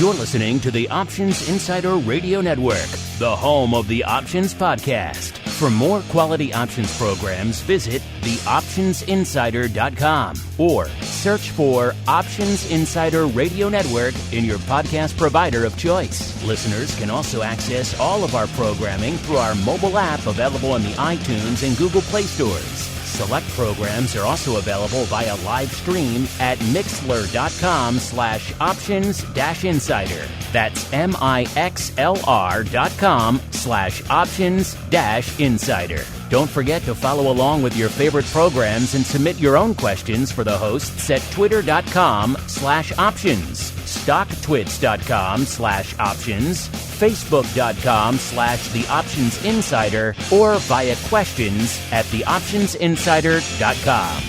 You're listening to the Options Insider Radio Network, the home of the Options Podcast. For more quality options programs, visit theoptionsinsider.com or search for Options Insider Radio Network in your podcast provider of choice. Listeners can also access all of our programming through our mobile app available in the iTunes and Google Play stores. Select programs are also available via live stream at mixlr.com/options-insider. That's mixlr.com/options-insider. Don't forget to follow along with your favorite programs and submit your own questions for the hosts at twitter.com/options, stocktwits.com/options, facebook.com/theoptionsinsider, or via questions at theoptionsinsider.com.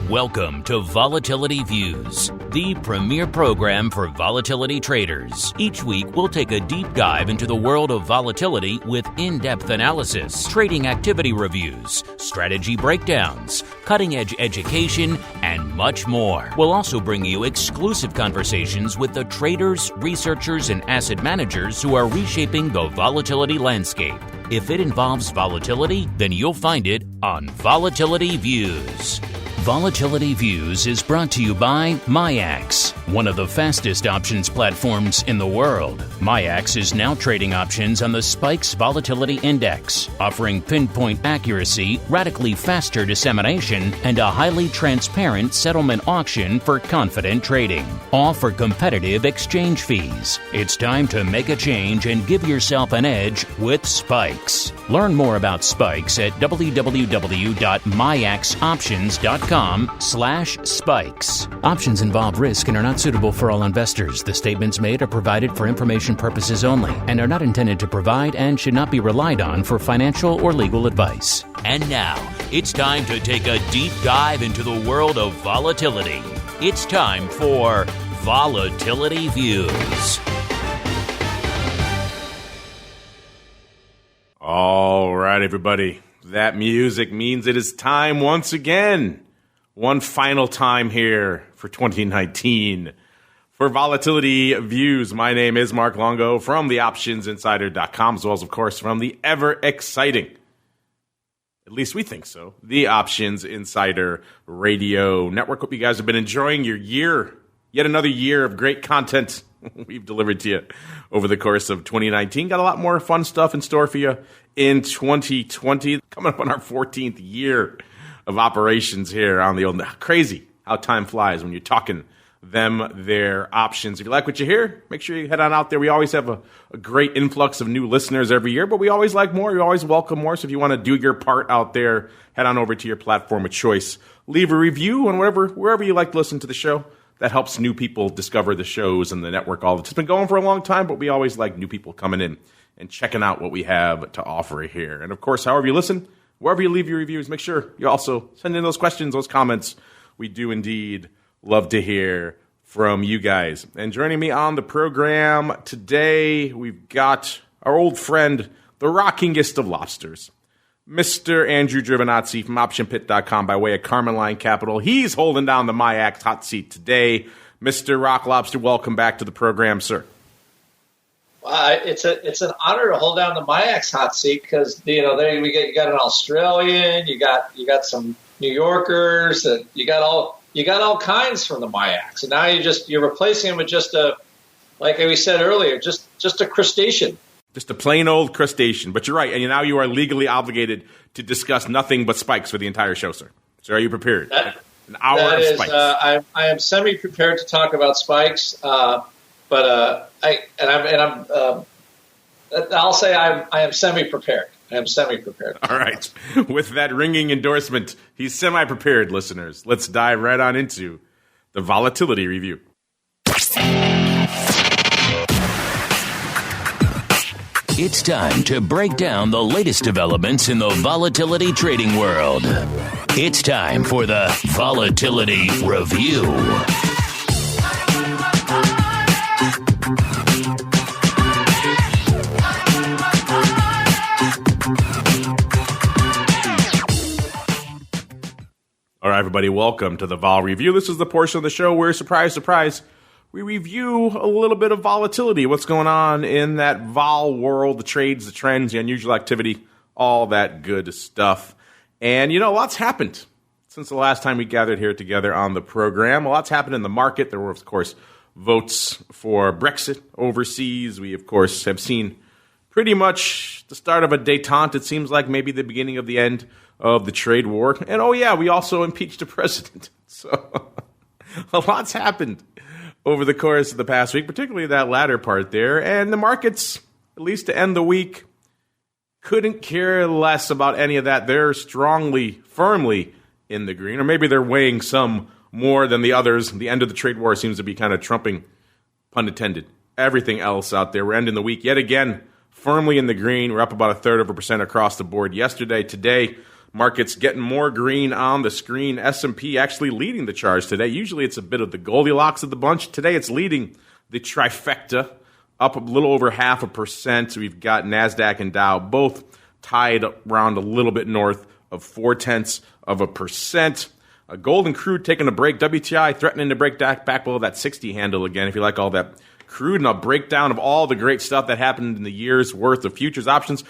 Welcome to Volatility Views, the premier program for volatility traders. Each week, we'll take a deep dive into the world of volatility with in-depth analysis, trading activity reviews, strategy breakdowns, cutting-edge education, and much more. We'll also bring you exclusive conversations with the traders, researchers, and asset managers who are reshaping the volatility landscape. If it involves volatility, then you'll find it on Volatility Views. Volatility Views is brought to you by MIAX, one of the fastest options platforms in the world. MIAX is now trading options on the SVIX Volatility Index, offering pinpoint accuracy, radically faster dissemination, and a highly transparent settlement auction for confident trading, all for competitive exchange fees. It's time to make a change and give yourself an edge with SVIX. Learn more about SVIX at www.miaxoptions.com/SVIX. Options involve risk and are not suitable for all investors. The statements made are provided for information purposes only and are not intended to provide and should not be relied on for financial or legal advice. And now, it's time to take a deep dive into the world of volatility. It's time for Volatility Views. All right, everybody. That music means it is time once again. One final time here for 2019 for Volatility Views. My name is Mark Longo from theoptionsinsider.com, as well as, of course, from the ever-exciting, at least we think so, the Options Insider Radio Network. Hope you guys have been enjoying your year, yet another year of great content we've delivered to you over the course of 2019. Got a lot more fun stuff in store for you in 2020. Coming up on our 14th year of operations here on the old. Crazy how time flies when you're talking their options. If you like what you hear, make sure you head on out there. We always have a great influx of new listeners every year, but we always like more. We always welcome more. So if you want to do your part out there, head on over to your platform of choice. Leave a review on wherever you like to listen to the show. That helps new people discover the shows and the network. It's been going for a long time, but we always like new people coming in and checking out what we have to offer here. And of course, however you listen, wherever you leave your reviews, make sure you also send in those questions, those comments. We do indeed love to hear from you guys. And joining me on the program today, we've got our old friend, the rockingest of lobsters, Mr. Andrew GIOVINAZZI from OptionPit.com by way of Carmen Line Capital. He's holding down the MIAX hot seat today. Mr. Rock Lobster, welcome back to the program, sir. It's an honor to hold down the MIAX hot seat because you got an Australian, you got some New Yorkers, you got all kinds from the MIAX, and now you're replacing them with just like we said earlier, just a crustacean. Just a plain old crustacean. But you're right, and now you are legally obligated to discuss nothing but spikes for the entire show, sir. So are you prepared? An hour of spikes. I am semi-prepared to talk about spikes, but I'll say I am semi-prepared. I am semi-prepared. All right. With that ringing endorsement, he's semi-prepared, listeners. Let's dive right on into the Volatility Review. It's time to break down the latest developments in the volatility trading world. It's time for the Volatility Review. Hi, everybody. Welcome to the Vol Review. This is the portion of the show where, surprise, surprise, we review a little bit of volatility, what's going on in that vol world, the trades, the trends, the unusual activity, all that good stuff. And, you know, lots happened since the last time we gathered here together on the program. A lot's happened in the market. There were, of course, votes for Brexit overseas. We, of course, have seen pretty much the start of a détente. It seems like maybe the beginning of the end of the trade war. And, oh, yeah, we also impeached the president. So a lot's happened over the course of the past week, particularly that latter part there. And the markets, at least to end the week, couldn't care less about any of that. They're firmly in the green, or maybe they're weighing some more than the others. The end of the trade war seems to be kind of trumping, pun intended, everything else out there. We're ending the week yet again firmly in the green. We're up about 1/3% across the board yesterday. Today, markets getting more green on the screen. S&P actually leading the charge today. Usually it's a bit of the Goldilocks of the bunch. Today it's leading the trifecta, up a little over 0.5%. We've got NASDAQ and Dow both tied around a little bit north of 0.4%. Gold and crude taking a break. WTI threatening to break back below that 60 handle again, if you like all that crude. And a breakdown of all the great stuff that happened in the year's worth of futures options.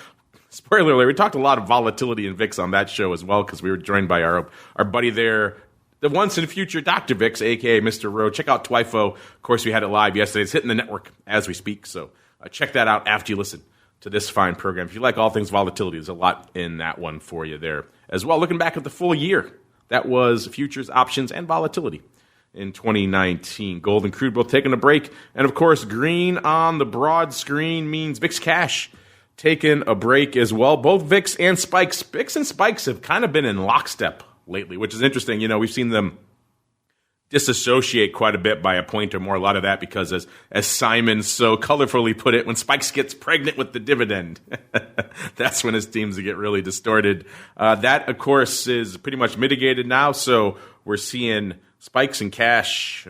Spoiler alert, we talked a lot of volatility in VIX on that show as well, because we were joined by our buddy there, the once and future Dr. VIX, a.k.a. Mr. Rowe. Check out Twifo. Of course, we had it live yesterday. It's hitting the network as we speak, so check that out after you listen to this fine program. If you like all things volatility, there's a lot in that one for you there as well. Looking back at the full year, that was futures, options, and volatility in 2019. Gold and crude both taking a break. And, of course, green on the broad screen means VIX cash taking a break as well. Both VIX and spikes. VIX and spikes have kind of been in lockstep lately, which is interesting. You know, we've seen them disassociate quite a bit by a point or more. A lot of that because, as Simon so colorfully put it, when Spikes gets pregnant with the dividend, that's when his teams get really distorted. That, of course, is pretty much mitigated now. So we're seeing spikes and VIX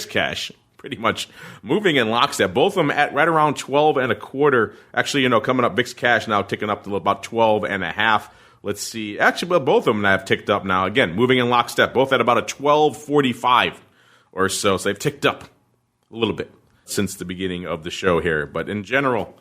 cash pretty much moving in lockstep. Both of them at right around 12.25. Actually, you know, coming up, VIX cash now ticking up to about 12.5. Let's see. Actually, well, both of them have ticked up now. Again, moving in lockstep. Both at about a 12.45 or so. So they've ticked up a little bit since the beginning of the show here. But in general,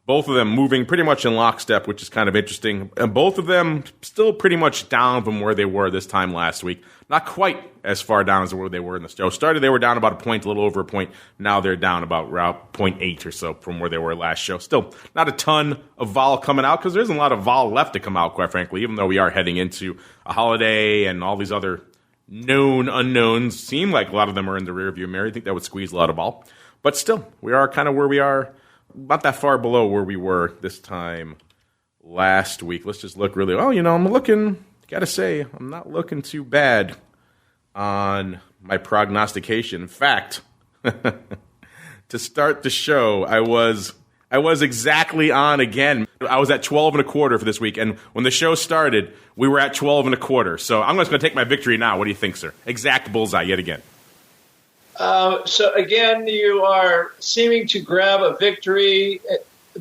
both of them moving pretty much in lockstep, which is kind of interesting. And both of them still pretty much down from where they were this time last week. Not quite as far down as where they were in the show. Started, they were down about a point, a little over a point. Now they're down about 0.8 or so from where they were last show. Still not a ton of vol coming out because there isn't a lot of vol left to come out, quite frankly, even though we are heading into a holiday and all these other known unknowns. Seem like a lot of them are in the rearview mirror. I think that would squeeze a lot of vol. But still, we are kind of where we are, not that far below where we were this time last week. Let's just look really, well, you know, gotta say, I'm not looking too bad on my prognostication. In fact, to start the show, I was exactly on again. I was at 12.25 for this week, and when the show started, we were at 12.25. So I'm just going to take my victory now. What do you think, sir? Exact bullseye yet again. So again, you are seeming to grab a victory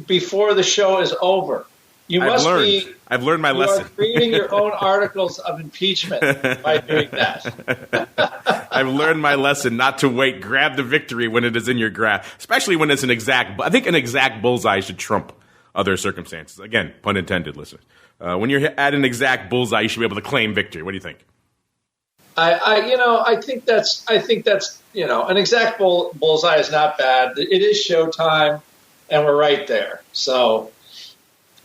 before the show is over. I've learned my lesson. You are creating your own articles of impeachment by doing that. I've learned my lesson not to wait. Grab the victory when it is in your grasp, especially when it's an exact. I think an exact bullseye should trump other circumstances. Again, pun intended, listeners. When you're at an exact bullseye, you should be able to claim victory. What do you think? I think that's an exact bullseye is not bad. It is showtime, and we're right there. So.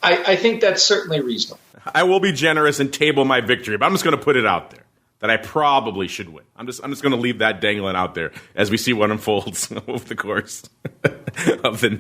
I think that's certainly reasonable. I will be generous and table my victory, but I'm just going to put it out there that I probably should win. I'm just going to leave that dangling out there as we see what unfolds over the course of the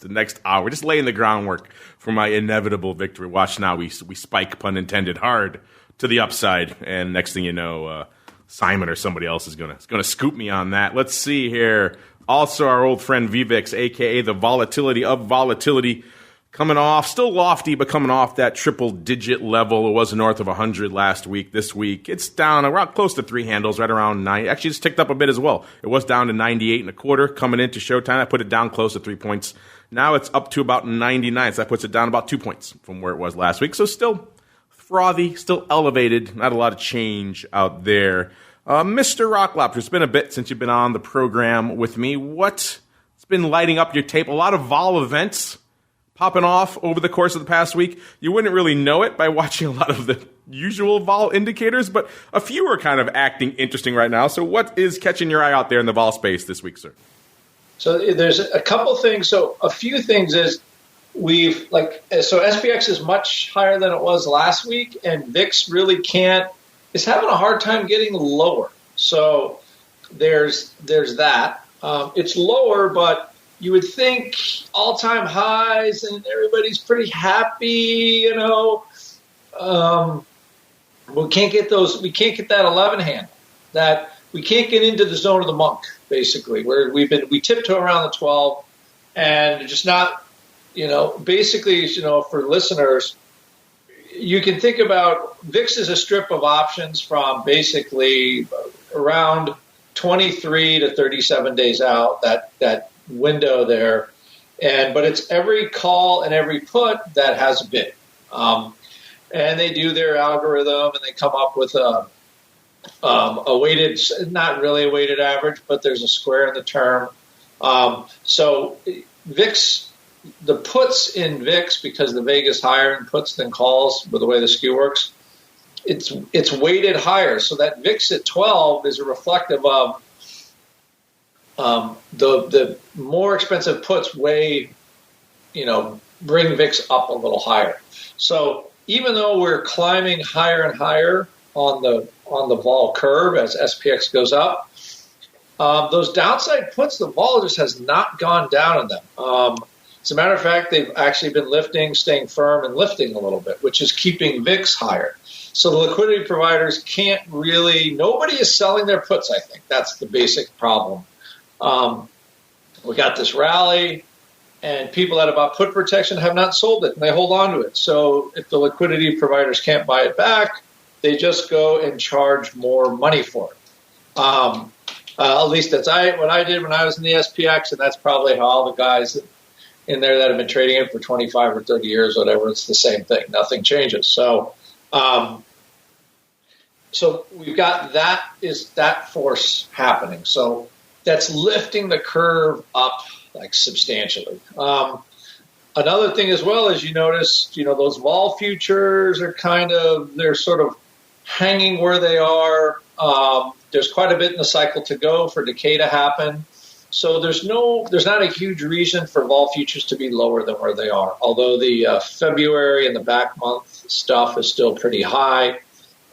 next hour. We're just laying the groundwork for my inevitable victory. Watch now, we spike, pun intended, hard to the upside, and next thing you know, Simon or somebody else is going to scoop me on that. Let's see here. Also, our old friend VVIX, a.k.a. the volatility of volatility, coming off, still lofty, but coming off that triple-digit level. It was north of 100 last week. This week, it's down around close to 3 handles, right around 9. Actually, it's ticked up a bit as well. It was down to 98.25 coming into showtime. I put it down close to 3 points. Now it's up to about 99, so that puts it down about 2 points from where it was last week. So still frothy, still elevated, not a lot of change out there. Mr. Rocklopter, it's been a bit since you've been on the program with me. What's been lighting up your tape? A lot of vol events popping off over the course of the past week. You wouldn't really know it by watching a lot of the usual vol indicators, but a few are kind of acting interesting right now. So what is catching your eye out there in the vol space this week, sir? So there's a couple things. So a few things is so SVIX is much higher than it was last week, and VIX really is having a hard time getting lower. So there's that. It's lower, but you would think all-time highs and everybody's pretty happy, we can't get that 11 handle. That we can't get into the zone of the monk, basically, where we tiptoe around the 12 and just not, basically, for listeners, you can think about VIX as a strip of options from basically around 23 to 37 days out, that window there. But it's every call and every put that has a bid. And they do their algorithm and they come up with a weighted, not really a weighted average, but there's a square in the term. So VIX, the puts in VIX, because the vega is higher in puts than calls with the way the skew works, it's weighted higher. So that VIX at 12 is a reflective of the more expensive puts bring VIX up a little higher. So even though we're climbing higher and higher on the vol curve as SPX goes up, those downside puts, the vol just has not gone down in them. As a matter of fact, they've actually been lifting, staying firm, and lifting a little bit, which is keeping VIX higher. So the liquidity providers nobody is selling their puts, I think. That's the basic problem. We got this rally, and people that have bought put protection have not sold it, and they hold on to it. So if the liquidity providers can't buy it back, they just go and charge more money for it. At least that's what I did when I was in the SPX, and that's probably how all the guys in there that have been trading it for 25 or 30 years, whatever, it's the same thing. Nothing changes. So we've got that force happening. So that's lifting the curve up like substantially. Another thing as well, as you notice, those vol futures are they're sort of hanging where they are. There's quite a bit in the cycle to go for decay to happen. So there's not a huge reason for vol futures to be lower than where they are. Although the February and the back month stuff is still pretty high.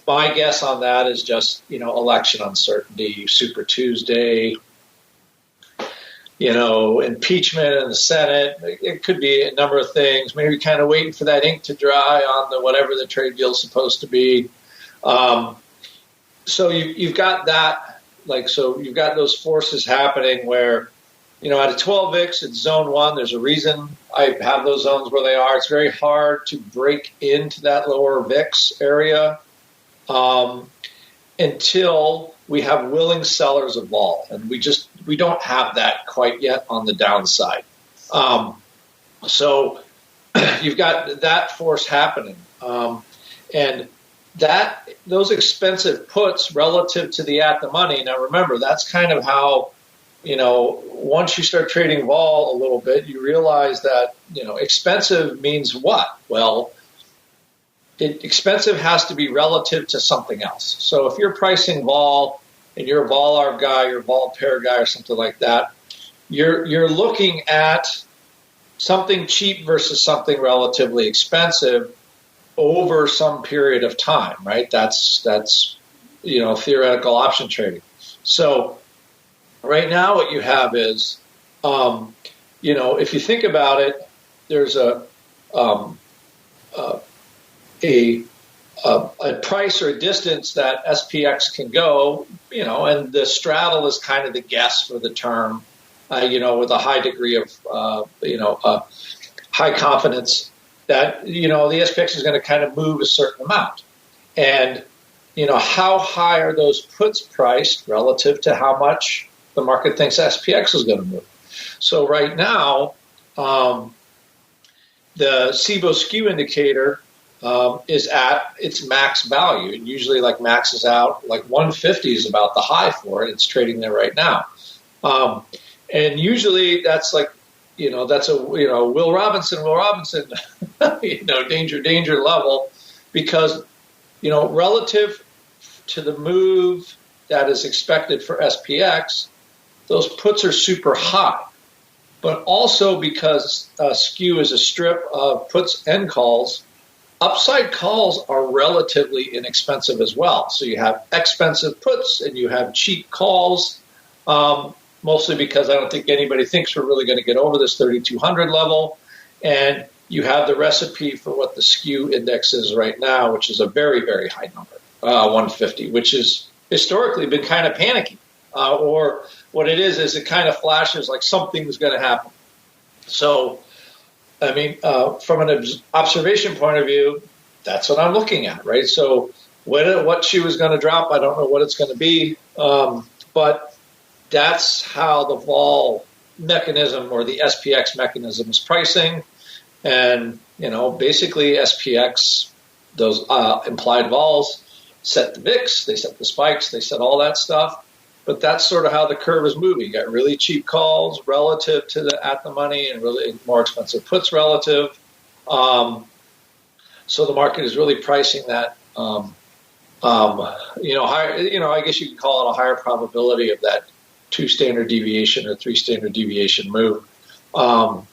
My guess on that is just, election uncertainty, Super Tuesday, impeachment in the Senate. It could be a number of things. Maybe kind of waiting for that ink to dry on whatever the trade deal is supposed to be. So you've got that. So you've got those forces happening where, at a 12 VIX, it's zone 1. There's a reason I have those zones where they are. It's very hard to break into that lower VIX area until we have willing sellers of vol. And we don't have that quite yet on the downside. So you've got that force happening. And those expensive puts relative to the at the money. Now, remember, that's kind of how, once you start trading vol a little bit, you realize that, expensive means what? Well, expensive has to be relative to something else. So if you're pricing vol and you're a vol arb guy, you're a vol pair guy or something like that, you're looking at something cheap versus something relatively expensive over some period of time, right? That's theoretical option trading. So right now what you have is, if you think about it, there's a price or a distance that SPX can go, and the straddle is kind of the guess for the term, with a high degree of, high confidence that, the SPX is going to kind of move a certain amount. And, how high are those puts priced relative to how much the market thinks SPX is going to move? So right now, the SIBO skew indicator is at its max value. And usually like maxes out, like 150 is about the high for it. It's trading there right now. And usually that's like, that's a, Will Robinson, danger level, because, relative to the move that is expected for SPX, those puts are super high. But also because skew is a strip of puts and calls, upside calls are relatively inexpensive as well. So you have expensive puts and you have cheap calls, mostly because I don't think anybody thinks we're really going to get over this 3,200 level. And you have the recipe for what the skew index is right now, which is a very, very high number, 150, which has historically been kind of panicky. Or what it is it kind of flashes like something's going to happen. So, I mean, from an observation point of view, that's what I'm looking at, right? So what she was going to drop, I don't know what it's going to be. But that's how the vol mechanism or the SPX mechanism is pricing. And, basically SPX, those implied vols, set the VIX, they set the spikes, they set all that stuff. But that's sort of how the curve is moving. You got really cheap calls relative to the at the money and really more expensive puts relative. So the market is really pricing that, higher, I guess you could call it a higher probability of that 2 standard deviation or 3 standard deviation move than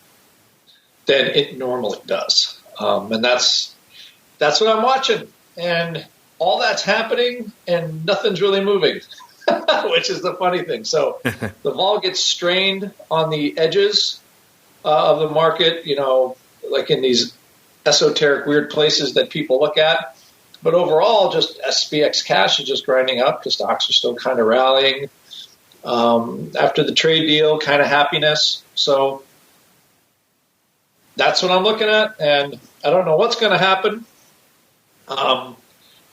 it normally does. And that's what I'm watching. And all that's happening and nothing's really moving. Which is the funny thing. So the vol gets strained on the edges of the market, like in these esoteric weird places that people look at. But overall, just SVIX cash is just grinding up because stocks are still kind of rallying. After the trade deal, kind of happiness. So that's what I'm looking at. And I don't know what's going to happen.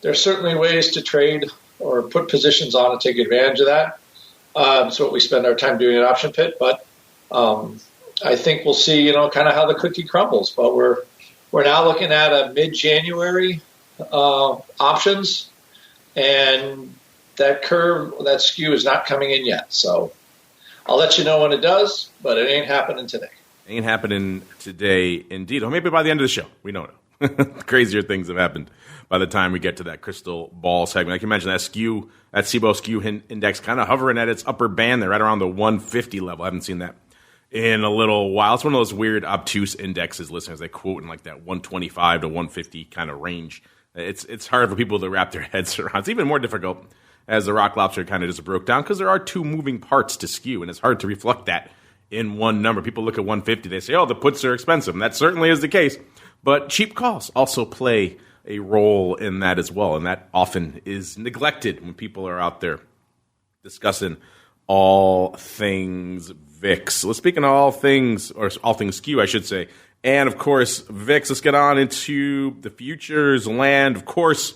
There's certainly ways to trade or put positions on and take advantage of that. That's what we spend our time doing at Option Pit. But I think we'll see, kind of how the cookie crumbles. But we're now looking at a mid-January options, and that curve, that skew is not coming in yet. So I'll let you know when it does, but it ain't happening today. Ain't happening today, indeed. Or maybe by the end of the show. We don't know. Crazier things have happened by the time we get to that crystal ball segment. Like you mentioned, that skew, that SIBO skew index kind of hovering at its upper band there, right around the 150 level. I haven't seen that in a little while. It's one of those weird obtuse indexes, listeners. They quote in like that 125 to 150 kind of range. It's hard for people to wrap their heads around. It's even more difficult as the rock lobster kind of just broke down because there are 2 moving parts to skew, and it's hard to reflect that in one number. People look at 150, they say, oh, the puts are expensive, and that certainly is the case. But cheap calls also play a role in that as well, and that often is neglected when people are out there discussing all things VIX. Let's speaking of all things skew, I should say, and of course VIX. Let's get on into the futures land. Of course,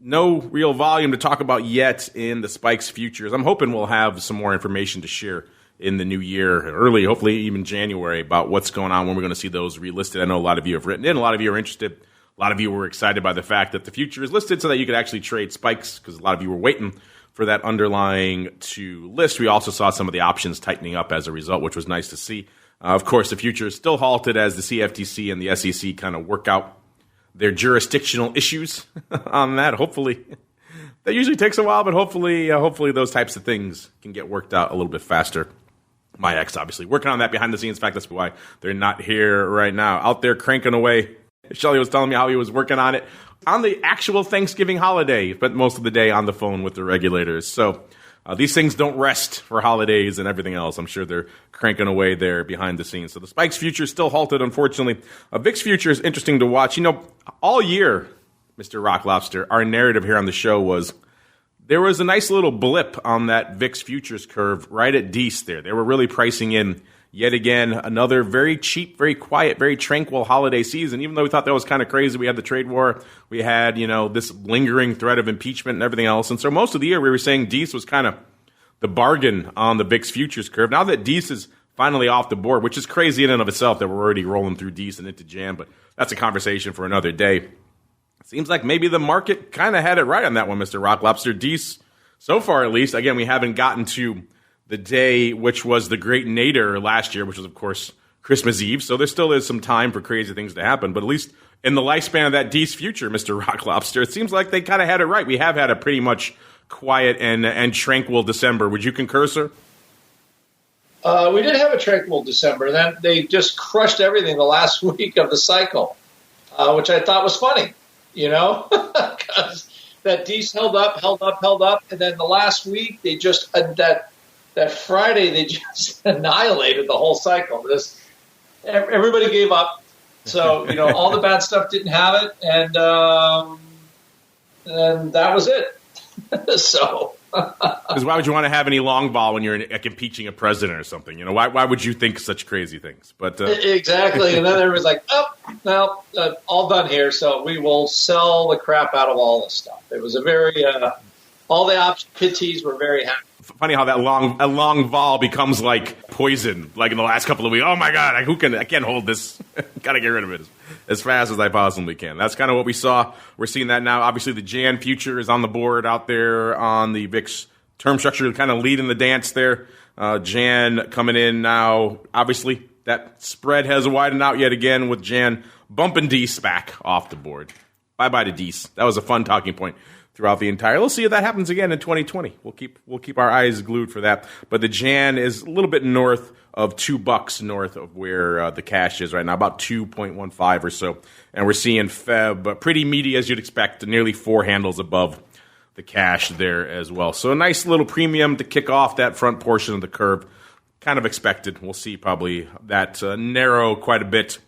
no real volume to talk about yet in the spikes futures. I'm hoping we'll have some more information to share in the new year, early, hopefully even January, about what's going on, when we're going to see those relisted. I know a lot of you have written in, a lot of you are interested. A lot of you were excited by the fact that the future is listed so that you could actually trade spikes, because a lot of you were waiting for that underlying to list. We also saw some of the options tightening up as a result, which was nice to see. Of course, the future is still halted as the CFTC and the SEC kind of work out their jurisdictional issues on that. Hopefully, that usually takes a while, but hopefully those types of things can get worked out a little bit faster. My ex, obviously, working on that behind the scenes. In fact, that's why they're not here right now. Out there cranking away. Shelly was telling me how he was working on it on the actual Thanksgiving holiday, but most of the day on the phone with the regulators. So these things don't rest for holidays and everything else. I'm sure they're cranking away there behind the scenes. So the spikes future is still halted, unfortunately. VIX future is interesting to watch. All year, Mr. Rock Lobster, our narrative here on the show was there was a nice little blip on that VIX futures curve right at Dees there. They were really pricing in, yet again, another very cheap, very quiet, very tranquil holiday season. Even though we thought that was kind of crazy, we had the trade war, we had, this lingering threat of impeachment and everything else. And so most of the year we were saying Dees was kind of the bargain on the VIX futures curve. Now that Dees is finally off the board, which is crazy in and of itself that we're already rolling through Dees and into Jan, but that's a conversation for another day. Seems like maybe the market kind of had it right on that one, Mr. Rock Lobster. Dees, so far at least, again, we haven't gotten to the day which was the great nadir last year, which was, of course, Christmas Eve. So there still is some time for crazy things to happen. But at least in the lifespan of that Dees future, Mr. Rock Lobster, it seems like they kind of had it right. We have had a pretty much quiet and tranquil December. Would you concur, sir? We did have a tranquil December. Then they just crushed everything the last week of the cycle, which I thought was funny, because that Dees held up, and then the last week they just that Friday they just annihilated the whole cycle. Everybody gave up, so all the bad stuff didn't have it, and that was it. So. Because why would you want to have any long ball when you're impeaching a president or something? Why would you think such crazy things? But exactly, and then everybody's like, all done here, so we will sell the crap out of all this stuff. It was a very all the option pitties were very happy. Funny how that long vol becomes like poison, like in the last couple of weeks. Oh my God, I can't hold this. Got to get rid of it as fast as I possibly can. That's kind of what we saw. We're seeing that now. Obviously, the Jan future is on the board out there on the VIX term structure, kind of leading the dance there. Jan coming in now. Obviously, that spread has widened out yet again with Jan bumping Dees back off the board. Bye-bye to Dees. That was a fun talking point throughout the entire. We'll see if that happens again in 2020. We'll keep our eyes glued for that. But the Jan is a little bit north of $2 north of where the cash is right now, about 2.15 or so. And we're seeing Feb pretty meaty as you'd expect, nearly 4 handles above the cash there as well. So a nice little premium to kick off that front portion of the curve. Kind of expected. We'll see probably that narrow quite a bit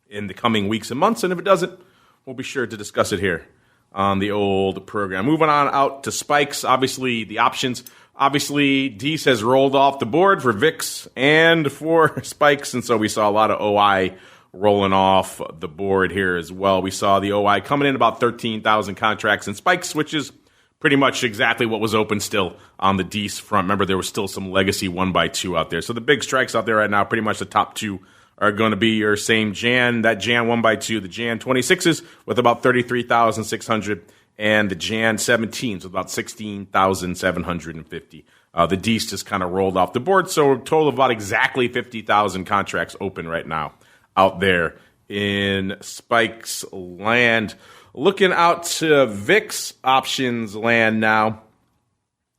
in the coming weeks and months. And if it doesn't, we'll be sure to discuss it here on the old program. Moving on out to spikes, obviously the options. Obviously, Dees has rolled off the board for VIX and for spikes, and so we saw a lot of OI rolling off the board here as well. We saw the OI coming in about 13,000 contracts in spikes, which is pretty much exactly what was open still on the Dees front. Remember, there was still some legacy 1x2 out there. So the big strikes out there right now, pretty much the top two are going to be your same Jan, that Jan 1x2, the Jan 26s with about 33,600, and the Jan 17s with about 16,750. The Dees just kind of rolled off the board, so a total of about exactly 50,000 contracts open right now out there in Spikes land. Looking out to VIX options land now.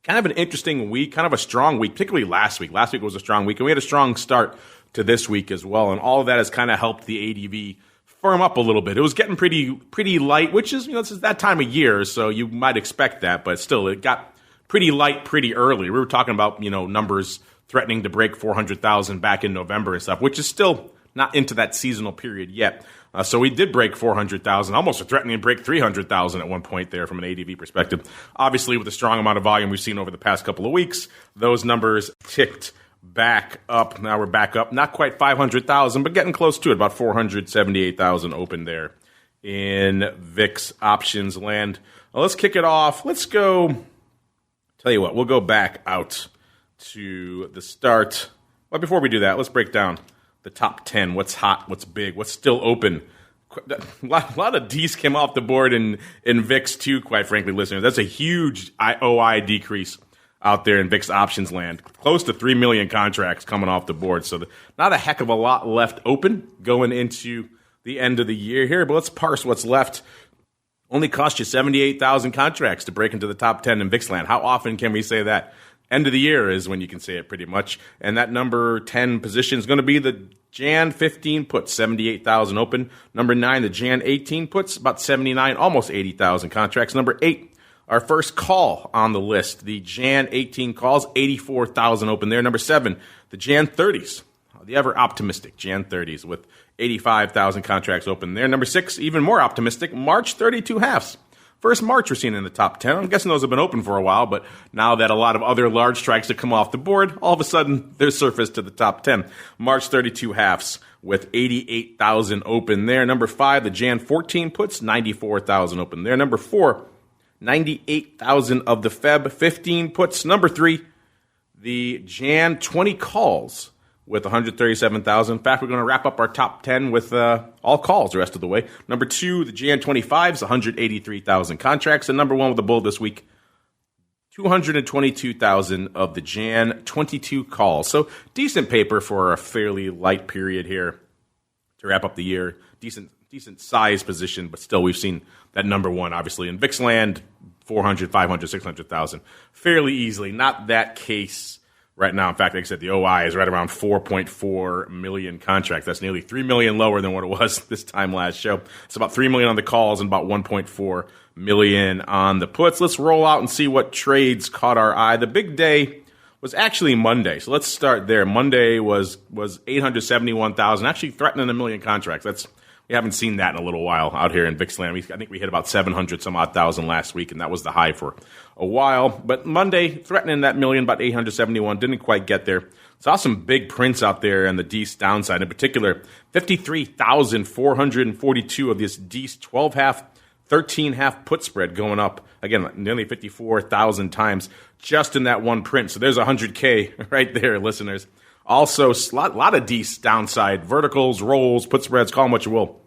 Kind of an interesting week, kind of a strong week, particularly last week. Last week was a strong week, and we had a strong start to this week as well, and all of that has kind of helped the ADV firm up a little bit. It was getting pretty light, which is, this is that time of year, so you might expect that, but still, it got pretty light pretty early. We were talking about, numbers threatening to break 400,000 back in November and stuff, which is still not into that seasonal period yet. So we did break 400,000, almost threatening to break 300,000 at one point there from an ADV perspective. Obviously, with the strong amount of volume we've seen over the past couple of weeks, those numbers ticked back up. Now we're back up, not quite 500,000, but getting close to it, about 478,000 open there in VIX options land. Well, let's kick it off. Let's go, tell you what, we'll go back out to the start. But before we do that, let's break down the top 10, what's hot, what's big, what's still open. A lot of Ds came off the board in VIX too, quite frankly, listeners. That's a huge OI decrease out there in VIX options land. Close to 3 million contracts coming off the board. So not a heck of a lot left open going into the end of the year here. But let's parse what's left. Only cost you 78,000 contracts to break into the top 10 in VIX land. How often can we say that? End of the year is when you can say it pretty much. And that number 10 position is going to be the Jan 15 puts, 78,000 open. Number 9, the Jan 18 puts, about 79, almost 80,000 contracts. Number 8, our first call on the list, the Jan 18 calls, 84,000 open there. Number 7, the Jan 30s, the ever optimistic Jan 30s with 85,000 contracts open there. Number 6, even more optimistic, March 32 halves. First March we're seeing in the top 10. I'm guessing those have been open for a while, but now that a lot of other large strikes have come off the board, all of a sudden they're surfaced to the top 10. March 32 halves with 88,000 open there. Number 5, the Jan 14 puts, 94,000 open there. Number 4, 98,000 of the Feb 15 puts. Number 3, the Jan 20 calls with 137,000. In fact, we're going to wrap up our top 10 with all calls the rest of the way. Number 2, the Jan 25s, 183,000 contracts. And number 1 with the bull this week, 222,000 of the Jan 22 calls. So decent paper for a fairly light period here to wrap up the year. Decent size position, but still we've seen that number 1, obviously, in VIX land, 400, 500, 600,000. Fairly easily. Not that case right now. In fact, like I said, the OI is right around 4.4 million contracts. That's nearly 3 million lower than what it was this time last show. It's about 3 million on the calls and about 1.4 million on the puts. Let's roll out and see what trades caught our eye. The big day was actually Monday. So let's start there. Monday was 871,000, actually threatening a million contracts. We haven't seen that in a little while out here in VIX land. I think we hit about 700 some odd thousand last week, and that was the high for a while. But Monday, threatening that million, about 871, didn't quite get there. Saw some big prints out there on the DEES downside. In particular, 53,442 of this DEES 12-half, 13-half put spread going up. Again, nearly 54,000 times just in that one print. So there's 100K right there, listeners. Also, a lot of DEES downside, verticals, rolls, put spreads, call them what you will.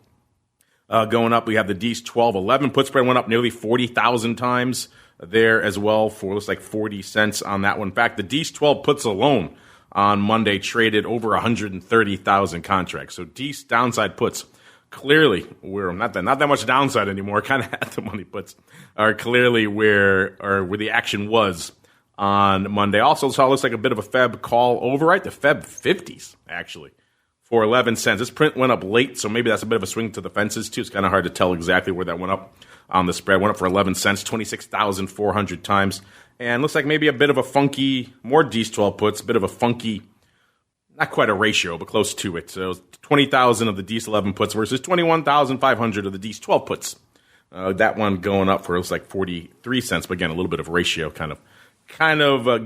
Going up, we have the DEES 12-11 put spread went up nearly 40,000 times there as well for looks like 40 cents on that one. In fact, the DEES 12 puts alone on Monday traded over 130,000 contracts. So DEES downside puts clearly we're not that much downside anymore. Kind of at the money puts are clearly where the action was on Monday. Also saw looks like a bit of a Feb call override, the Feb 50s actually for 11 cents. This print went up late, so maybe that's a bit of a swing to the fences too. It's kind of hard to tell exactly where that went up on the spread. Went up for 11 cents, 26,400 times. And looks like maybe a bit of a funky, more DEES 12 puts, a bit of a funky, not quite a ratio, but close to it. So 20,000 of the DEES 11 puts versus 21,500 of the DEES 12 puts. That one going up for looks like 43 cents, but again, a little bit of ratio kind of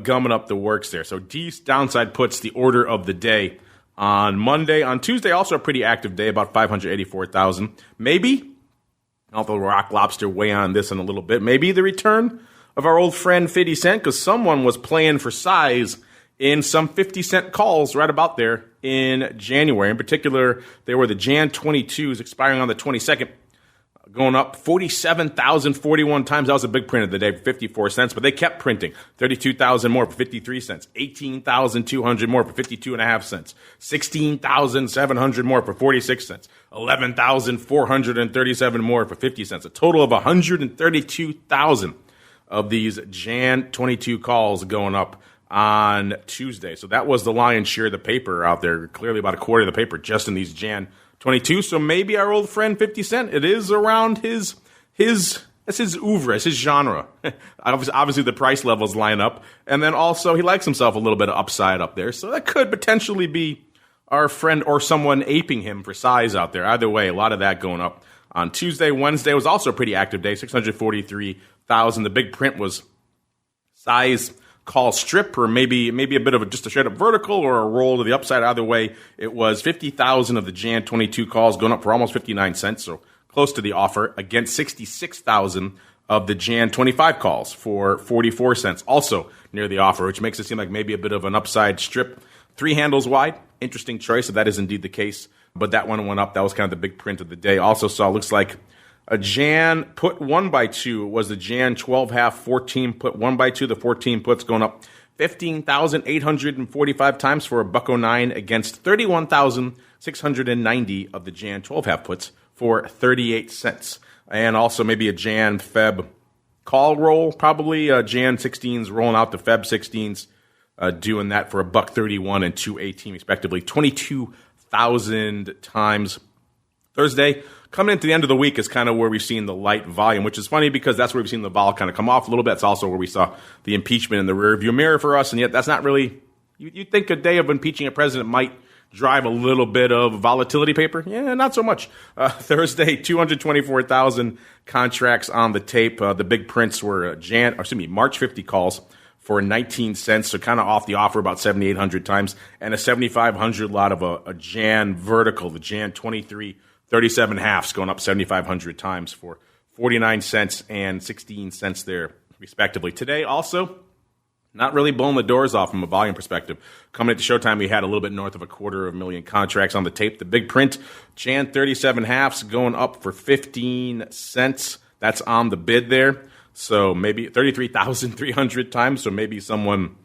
gumming up the works there. So DEES downside puts the order of the day on Monday. On Tuesday, also a pretty active day, about 584,000. Maybe, I'll throw Rock Lobster weigh on this in a little bit, maybe the return of our old friend 50 Cent, because someone was playing for size in some 50 cent calls right about there in January. In particular, there were the Jan 22s expiring on the 22nd, going up 47,041 times. That was a big print of the day for 54 cents, but they kept printing. 32,000 more for 53 cents, 18,200 more for 52.5 cents, 16,700 more for 46 cents, 11,437 more for 50 cents, a total of 132,000 of these Jan 22 calls going up on Tuesday. So that was the lion's share of the paper out there, clearly about a quarter of the paper just in these Jan 22. So maybe our old friend 50 Cent, it is around his that's his oeuvre, it's his genre. Obviously the price levels line up. And then also he likes himself a little bit of upside up there. So that could potentially be our friend or someone aping him for size out there. Either way, a lot of that going up on Tuesday. Wednesday was also a pretty active day, 643,000. The big print was size call strip, or maybe a bit of just a straight up vertical or a roll to the upside. Either way, it was 50,000 of the Jan 22 calls going up for almost 59 cents, so close to the offer, against 66,000 of the Jan 25 calls for 44 cents, also near the offer, which makes it seem like maybe a bit of an upside strip. 3 handles wide, interesting choice if that is indeed the case, but that one went up. That was kind of the big print of the day. Also saw, looks like a Jan put 1x2 was the Jan 12-half 14 put 1x2. The 14 puts going up 15,845 times for $1.09 against 31,690 of the Jan 12-half puts for 38 cents. And also maybe a Jan Feb call roll, probably Jan 16s rolling out the Feb 16s, doing that for $1.31 and $2.18 respectively, 22,000 times. Thursday, coming into the end of the week, is kind of where we've seen the light volume, which is funny because that's where we've seen the vol kind of come off a little bit. It's also where we saw the impeachment in the rearview mirror for us, and yet that's not really, you'd think a day of impeaching a president might drive a little bit of volatility paper. Yeah, not so much. Thursday, 224,000 contracts on the tape. The big prints were March 50 calls for 19 cents, so kind of off the offer about 7,800 times, and a 7,500 lot of a Jan vertical, the Jan 23 37 halves going up 7,500 times for 49 cents and 16 cents there, respectively. Today, also, not really blowing the doors off from a volume perspective. Coming into showtime, we had a little bit north of 250,000 contracts on the tape. The big print, Jan 37 halves going up for 15 cents. That's on the bid there. So maybe 33,300 times. So maybe someone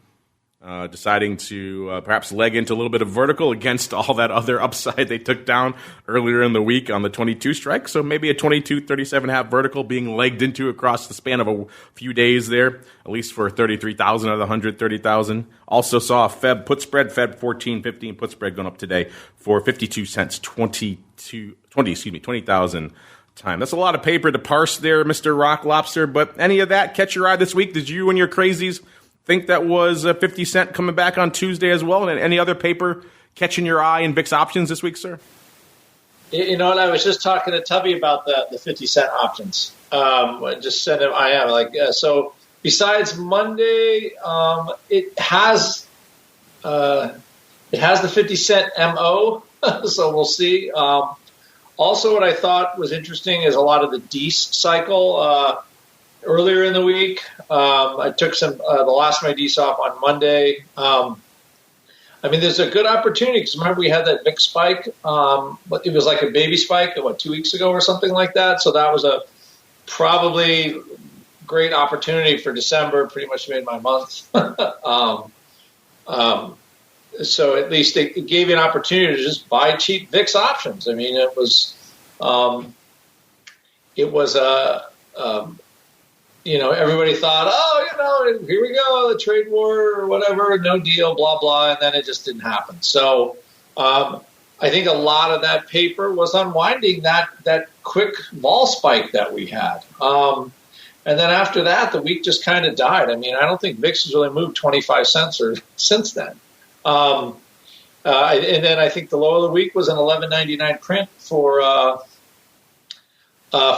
deciding to perhaps leg into a little bit of vertical against all that other upside they took down earlier in the week on the 22 strike. So maybe a 22.37.5 vertical being legged into across the span of a few days there, at least for 33,000 out of the 130,000. Also saw a Feb put spread, Feb 14.15 put spread going up today for 52 cents, 20,000 time. That's a lot of paper to parse there, Mr. Rock Lobster, but any of that catch your eye this week? Did you and your crazies think that was 50 cent coming back on Tuesday as well? And any other paper catching your eye in VIX options this week, sir? You know what? I was just talking to Tubby about the 50 cent options. I just sent him. I am so. Besides Monday, it has the 50 cent MO. So we'll see. Also, what I thought was interesting is a lot of the DECE cycle. Earlier in the week, I took the last of my DECE off on Monday. There's a good opportunity because remember we had that VIX spike. It was like a baby spike, 2 weeks ago or something like that. So that was a probably great opportunity for December. Pretty much made my month. So at least it gave you an opportunity to just buy cheap VIX options. I mean, it was everybody thought, here we go, the trade war or whatever, no deal, blah, blah, and then it just didn't happen. So I think a lot of that paper was unwinding that quick vol spike that we had. And then after that, the week just kind of died. I mean, I don't think VIX has really moved 25 cents since then. And then I think the low of the week was an 11.99 print for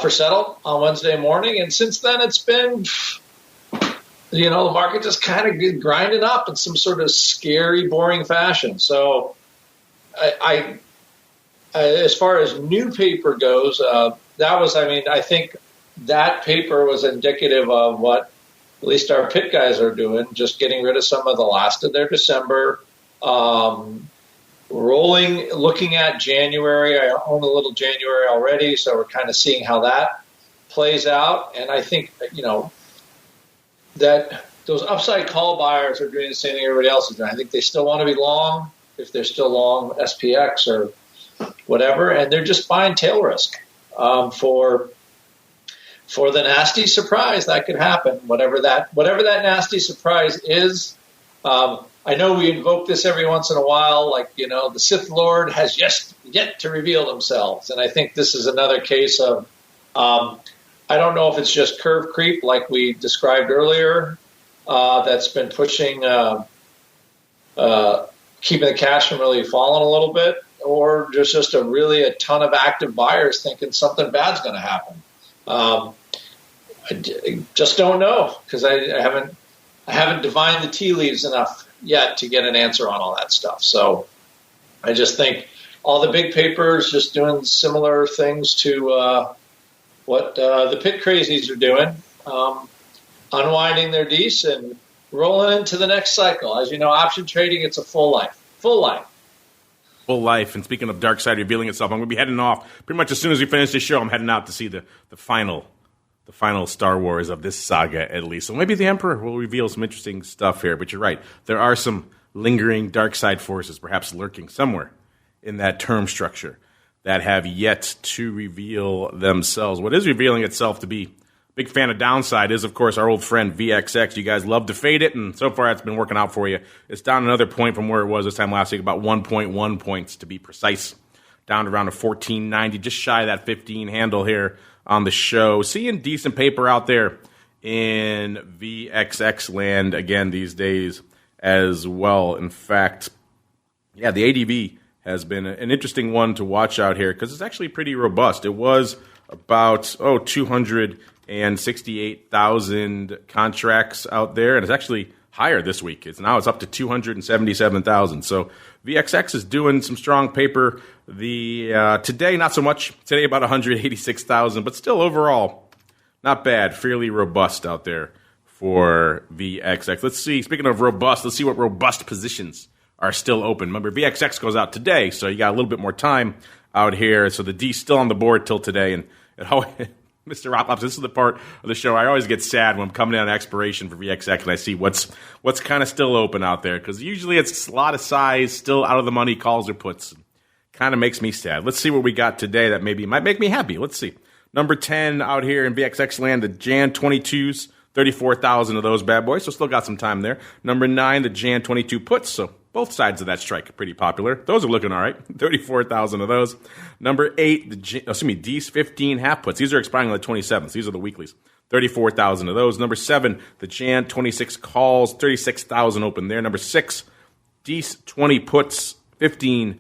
settle on Wednesday morning, and since then it's been, the market just kind of grinding up in some sort of scary, boring fashion. So, I as far as new paper goes, I think that paper was indicative of what at least our pit guys are doing, just getting rid of some of the last of their December. Looking at January, I own a little January already, so we're kind of seeing how that plays out. And I think, that those upside call buyers are doing the same thing everybody else is doing. I think they still want to be long if they're still long SPX or whatever, and they're just buying tail risk for the nasty surprise that could happen, whatever that nasty surprise is. I know we invoke this every once in a while, the Sith Lord has yet to reveal themselves. And I think this is another case of, I don't know if it's just curve creep like we described earlier, that's been pushing, keeping the cash from really falling a little bit, or there's just a ton of active buyers thinking something bad's going to happen. I just don't know because I haven't divined the tea leaves enough yet to get an answer on all that stuff. So I just think all the big papers just doing similar things to what the pit crazies are doing, unwinding their DECE and rolling into the next cycle. As you know, option trading, it's a full life. Full life. And speaking of dark side revealing itself, I'm going to be heading off pretty much as soon as we finish this show. I'm heading out to see the final Star Wars of this saga, at least. So maybe the Emperor will reveal some interesting stuff here. But you're right. There are some lingering dark side forces perhaps lurking somewhere in that term structure that have yet to reveal themselves. What is revealing itself to be a big fan of downside is, of course, our old friend VXX. You guys love to fade it, and so far it's been working out for you. It's down another point from where it was this time last week, about 1.1 points to be precise. Down to around a 14.90, just shy of that 15 handle here on the show. Seeing decent paper out there in VXX land again these days as well. In fact, the ADV has been an interesting one to watch out here because it's actually pretty robust. It was about 268,000 contracts out there, and it's actually higher this week. It's up to 277,000. So VXX is doing some strong paper. Today, not so much. Today, about 186,000, but still overall, not bad. Fairly robust out there for VXX. Let's see. Speaking of robust, let's see what robust positions are still open. Remember, VXX goes out today, so you got a little bit more time out here. So the D's still on the board till today. And it always, Mr. Ropops, this is the part of the show I always get sad when I'm coming in on expiration for VXX and I see what's kind of still open out there. Because usually it's a lot of size, still out of the money calls or puts. Kind of makes me sad. Let's see what we got today that maybe might make me happy. Let's see. Number 10 out here in VXX land, the Jan 22s, 34,000 of those bad boys, so still got some time there. Number 9, the Jan 22 puts, so both sides of that strike are pretty popular. Those are looking all right, 34,000 of those. Number 8, D's 15 half puts. These are expiring on the 27th. These are the weeklies. 34,000 of those. Number 7, the Jan 26 calls, 36,000 open there. Number 6, D's 20 puts, D's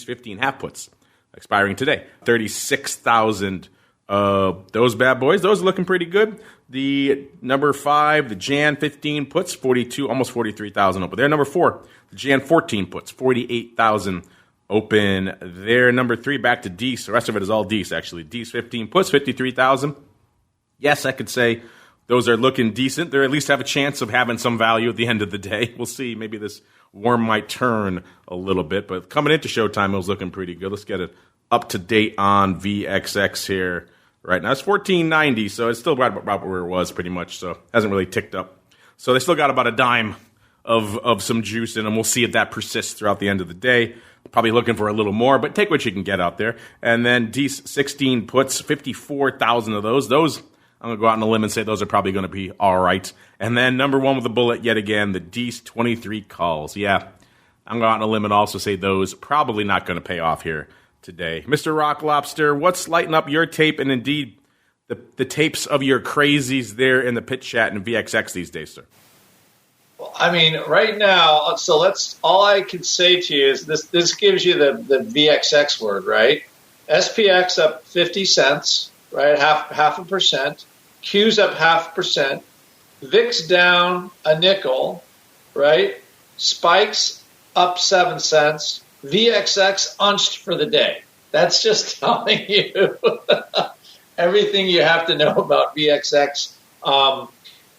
15 half puts, expiring today. 36,000 those bad boys. Those are looking pretty good. The number 5, the Jan 15 puts, 42, almost 43,000 open there. Number 4, the Jan 14 puts, 48,000 open there. Number 3, back to D's. The rest of it is all D's, actually. D's 15 puts, 53,000. Yes, I could say those are looking decent. They at least have a chance of having some value at the end of the day. We'll see. Maybe this worm might turn a little bit. But coming into showtime, it was looking pretty good. Let's get it up to date on VXX here. Right now, it's 14.90, so it's still right about where it was pretty much, so hasn't really ticked up. So they still got about a dime of some juice in them. We'll see if that persists throughout the end of the day. Probably looking for a little more, but take what you can get out there. And then D's 16 puts, 54,000 of those. Those, I'm going to go out on a limb and say those are probably going to be all right. And then number 1 with a bullet yet again, the D's 23 calls. Yeah, I'm going out on a limb and also say those probably not going to pay off here today. Mr. Rock Lobster, what's lighting up your tape and indeed the tapes of your crazies there in the pit chat and VXX these days, sir? Well, I mean, right now, so all I can say to you is this gives you the VXX word, right? SPX up 50 cents, right? Half a percent. Q's up 0.5%. VIX down a nickel, right? Spikes up 7 cents. VXX unched for the day. That's just telling you everything you have to know about VXX.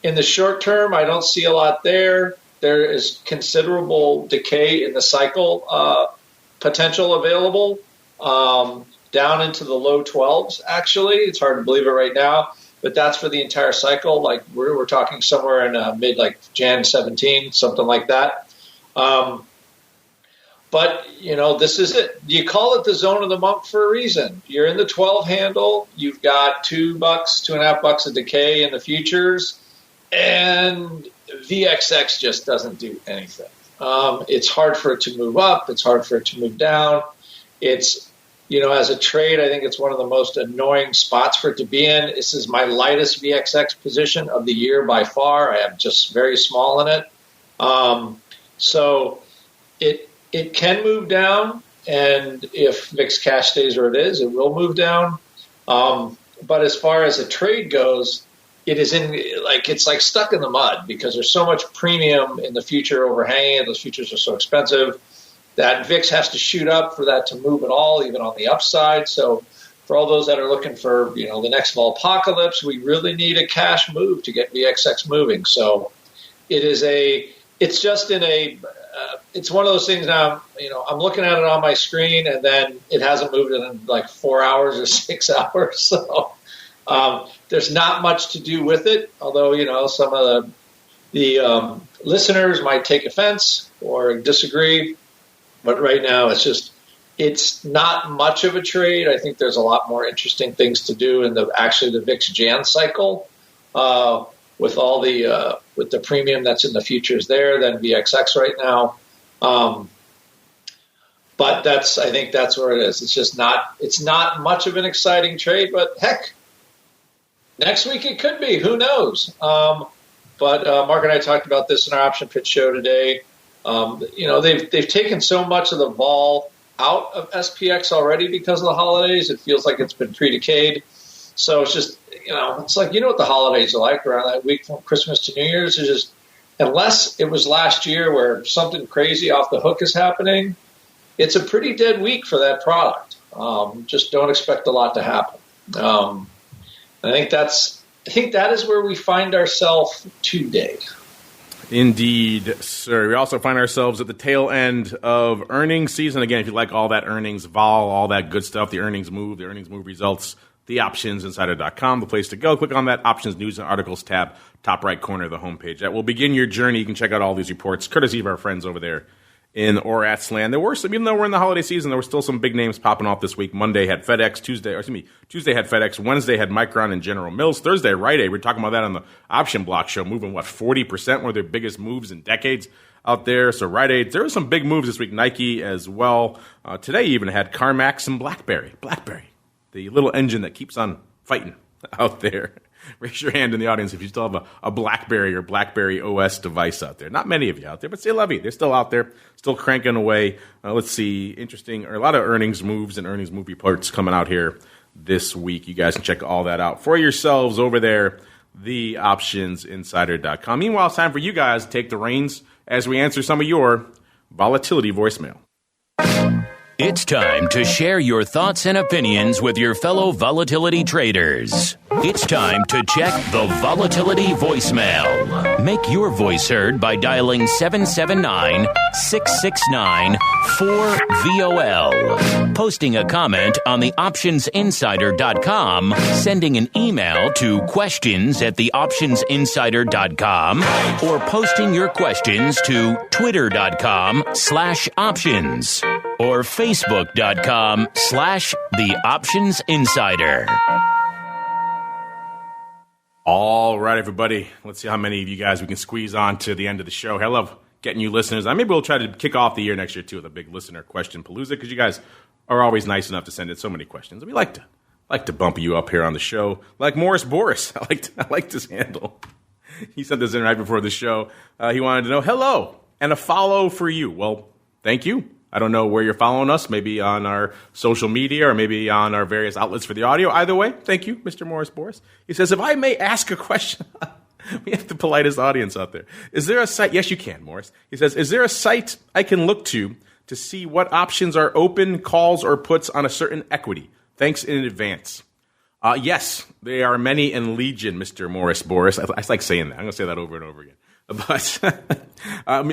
In the short term, I don't see a lot there. There is considerable decay in the cycle potential available, down into the low 12s, actually. It's hard to believe it right now, but that's for the entire cycle. Like we're talking somewhere in mid, like Jan 17, something like that. But, this is it. You call it the zone of the month for a reason. You're in the 12 handle. You've got $2, $2.50 of decay in the futures. And VXX just doesn't do anything. It's hard for it to move up. It's hard for it to move down. It's, as a trade, I think it's one of the most annoying spots for it to be in. This is my lightest VXX position of the year by far. I am just very small in it. So it can move down, and if VIX cash stays where it is, it will move down. But as far as a trade goes, it's like stuck in the mud because there's so much premium in the future overhanging it. Those futures are so expensive that VIX has to shoot up for that to move at all, even on the upside. So for all those that are looking for, the next Volpocalypse, we really need a cash move to get VXX moving. So it's one of those things now, I'm looking at it on my screen and then it hasn't moved in like 4 hours or 6 hours. So there's not much to do with it, although, some of the listeners might take offense or disagree. But right now it's not much of a trade. I think there's a lot more interesting things to do in the VIX Jan cycle with all with the premium that's in the futures there than VXX right now. But I think that's where it is. It's not much of an exciting trade, but heck, next week it could be. Who knows? But Mark and I talked about this in our option pitch show today. They've taken so much of the vol out of SPX already because of the holidays. It feels like it's been pre-decayed. So it's just, it's like, what the holidays are like around that week from Christmas to New Year's. It's just, unless it was last year where something crazy off the hook is happening, it's a pretty dead week for that product. Just don't expect a lot to happen. I think that's I think that is where we find ourselves today. Indeed, sir. We also find ourselves at the tail end of earnings season. Again, if you like all that earnings vol, all that good stuff, the earnings move results, theoptionsinsider.com, the place to go. Click on that Options News and Articles tab, top right corner of the homepage. That will begin your journey. You can check out all these reports, courtesy of our friends over there in ORAT's land. There were some, even though we're in the holiday season, there were still some big names popping off this week. Monday had FedEx, Tuesday had FedEx, Wednesday had Micron and General Mills, Thursday, Rite Aid. We're talking about that on the Option Block Show, moving, 40%, one of their biggest moves in decades out there. So Rite Aid, there were some big moves this week. Nike as well. Today even had CarMax and BlackBerry, the little engine that keeps on fighting out there. Raise your hand in the audience if you still have a BlackBerry or BlackBerry OS device out there. Not many of you out there, but say lovey. They're still out there, still cranking away. Let's see, interesting, or a lot of earnings moves and earnings move reports coming out here this week. You guys can check all that out for yourselves over there, theoptionsinsider.com. Meanwhile, it's time for you guys to take the reins as we answer some of your volatility voicemail. It's time to share your thoughts and opinions with your fellow volatility traders. It's time to check the volatility voicemail. Make your voice heard by dialing 779-669-4VOL. Posting a comment on the optionsinsider.com, sending an email to questions@theoptionsinsider.com, or posting your questions to twitter.com/options or facebook.com/theoptionsinsider. All right, everybody. Let's see how many of you guys we can squeeze on to the end of the show. I love getting you listeners. Maybe we'll try to kick off the year next year, too, with a big listener question palooza, because you guys are always nice enough to send in so many questions. We like to bump you up here on the show. Like morisboris. I like this handle. He sent this in right before the show. He wanted to know, hello, and a follow for you. Well, thank you. I don't know where you're following us, maybe on our social media or maybe on our various outlets for the audio. Either way, thank you, Mr. Morisboris. He says, if I may ask a question, we have the politest audience out there. Is there a site? Yes, you can, Morris. He says, is there a site I can look to see what options are open, calls, or puts on a certain equity? Thanks in advance. Yes, there are many in legion, Mr. Morisboris. I like saying that. I'm going to say that over and over again. But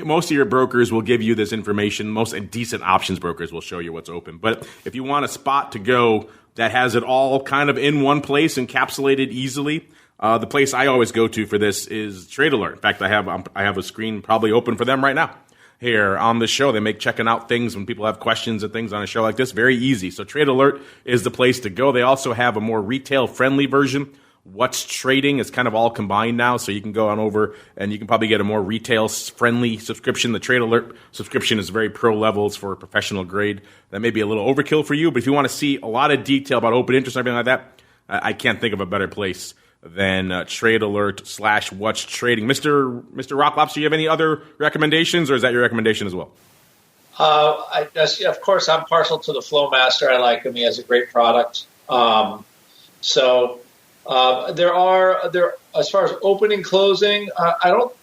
most of your brokers will give you this information. Most decent options brokers will show you what's open. But if you want a spot to go that has it all kind of in one place, encapsulated easily, the place I always go to for this is Trade Alert. In fact, I have a screen probably open for them right now here on the show. They make checking out things when people have questions and things on a show like this very easy. So Trade Alert is the place to go. They also have a more retail-friendly version. What's Trading is kind of all combined now, so you can go on over and you can probably get a more retail-friendly subscription. The Trade Alert subscription is very pro levels for a professional grade. That may be a little overkill for you, but if you want to see a lot of detail about open interest and everything like that, I can't think of a better place than Trade Alert / What's Trading. Mr. Rocklobster, do you have any other recommendations, or is that your recommendation as well? Of course, I'm partial to the Flowmaster. I like him. He has a great product. There as far as opening, closing, I don't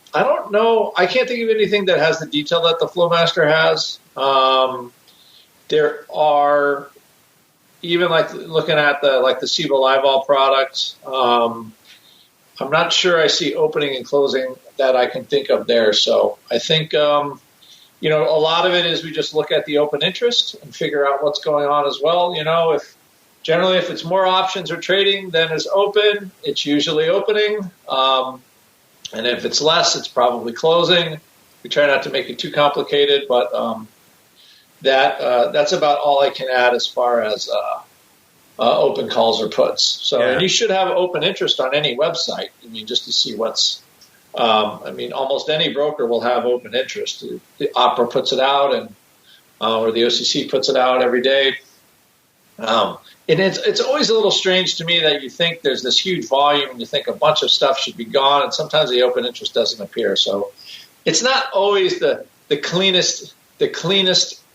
know. I can't think of anything that has the detail that the Flowmaster has. There are, even like looking at the SIBA Livevol products. I'm not sure I see opening and closing that I can think of there. So I think, a lot of it is we just look at the open interest and figure out what's going on as well. Generally, if it's more options or trading than is open, it's usually opening. And if it's less, it's probably closing. We try not to make it too complicated, but that's about all I can add as far as open calls or puts. So, yeah. And you should have open interest on any website. Just to see what's. Almost any broker will have open interest. The Opera puts it out, or the OCC puts it out every day. And it's always a little strange to me that you think there's this huge volume and you think a bunch of stuff should be gone, and sometimes the open interest doesn't appear. So it's not always the cleanest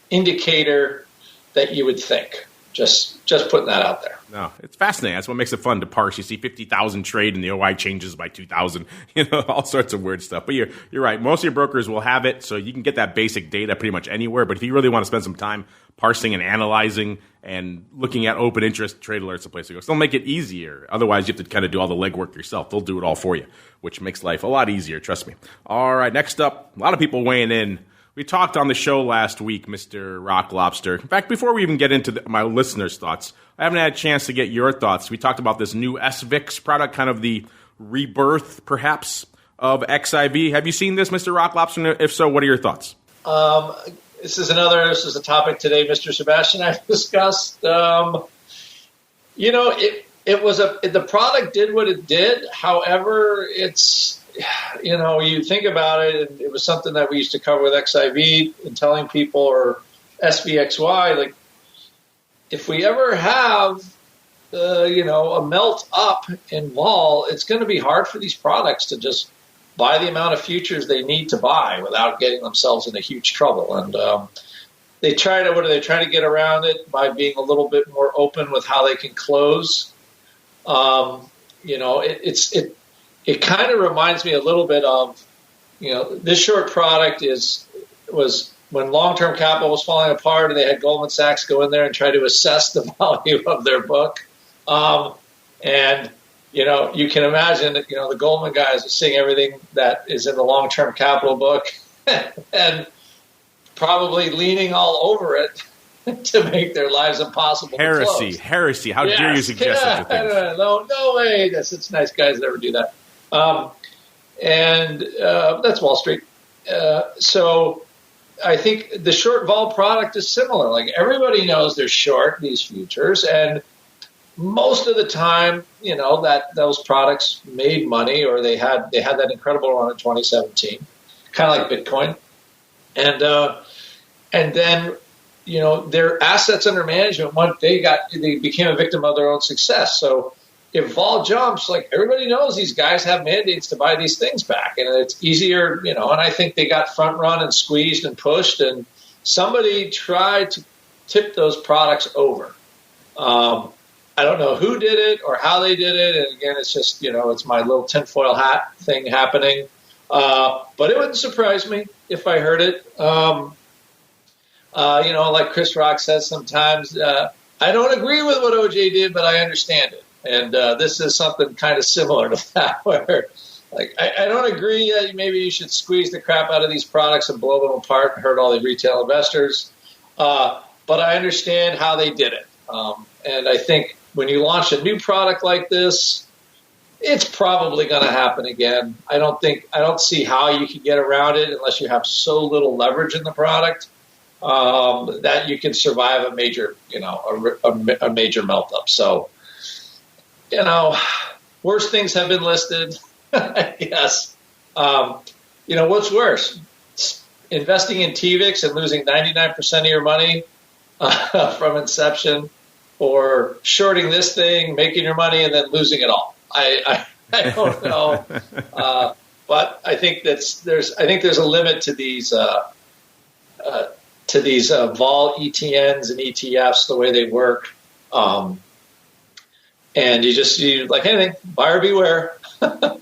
indicator that you would think. Just putting that out there. No, it's fascinating. That's what makes it fun to parse. You see 50,000 trade and the OI changes by 2,000, all sorts of weird stuff. But you're right. Most of your brokers will have it, so you can get that basic data pretty much anywhere. But if you really want to spend some time parsing and analyzing and looking at open interest, Trade Alert's the place to go. So they'll make it easier. Otherwise, you have to kind of do all the legwork yourself. They'll do it all for you, which makes life a lot easier, trust me. All right, next up, a lot of people weighing in. We talked on the show last week, Mr. Rock Lobster. In fact, before we even get into my listeners' thoughts, I haven't had a chance to get your thoughts. We talked about this new SVIX product, kind of the rebirth, perhaps, of XIV. Have you seen this, Mr. Rock Lobster? If so, what are your thoughts? This is a topic today, Mr. Sebastian, I've discussed. The product did what it did. However, you think about it, and it was something that we used to cover with XIV and telling people, or SVXY, like, if we ever have, a melt up in vol, it's going to be hard for these products to just buy the amount of futures they need to buy without getting themselves into huge trouble. And they try to get around it by being a little bit more open with how they can close. It kind of reminds me a little bit of, this short product was when long-term capital was falling apart and they had Goldman Sachs go in there and try to assess the value of their book. You can imagine that, the Goldman guys are seeing everything that is in the long-term capital book and probably leaning all over it to make their lives impossible to close. Heresy. How dare you suggest such a thing? No way. It's nice guys never do that. That's Wall Street. So I think the short vol product is similar. Like, everybody knows they're short these futures, and most of the time, that those products made money, or they had that incredible run in 2017, kind of like Bitcoin, and then their assets under management, they became a victim of their own success. So if vol jumps, like, everybody knows these guys have mandates to buy these things back, and it's easier, and I think they got front run and squeezed and pushed, and somebody tried to tip those products over. I don't know who did it or how they did it, and again, it's just, it's my little tinfoil hat thing happening. But it wouldn't surprise me if I heard it. Like Chris Rock says sometimes, I don't agree with what OJ did, but I understand it. And this is something kind of similar to that, where, like, I don't agree that maybe you should squeeze the crap out of these products and blow them apart and hurt all the retail investors. But I understand how they did it. And I think when you launch a new product like this, it's probably going to happen again. I don't see how you can get around it unless you have so little leverage in the product that you can survive a major, a major melt up. So, worse things have been listed, I guess. What's worse? Investing in TVIX and losing 99% of your money from inception, or shorting this thing, making your money, and then losing it all. I don't know. But I think there's a limit to these vol ETNs and ETFs, the way they work. And you like anything, buyer beware. But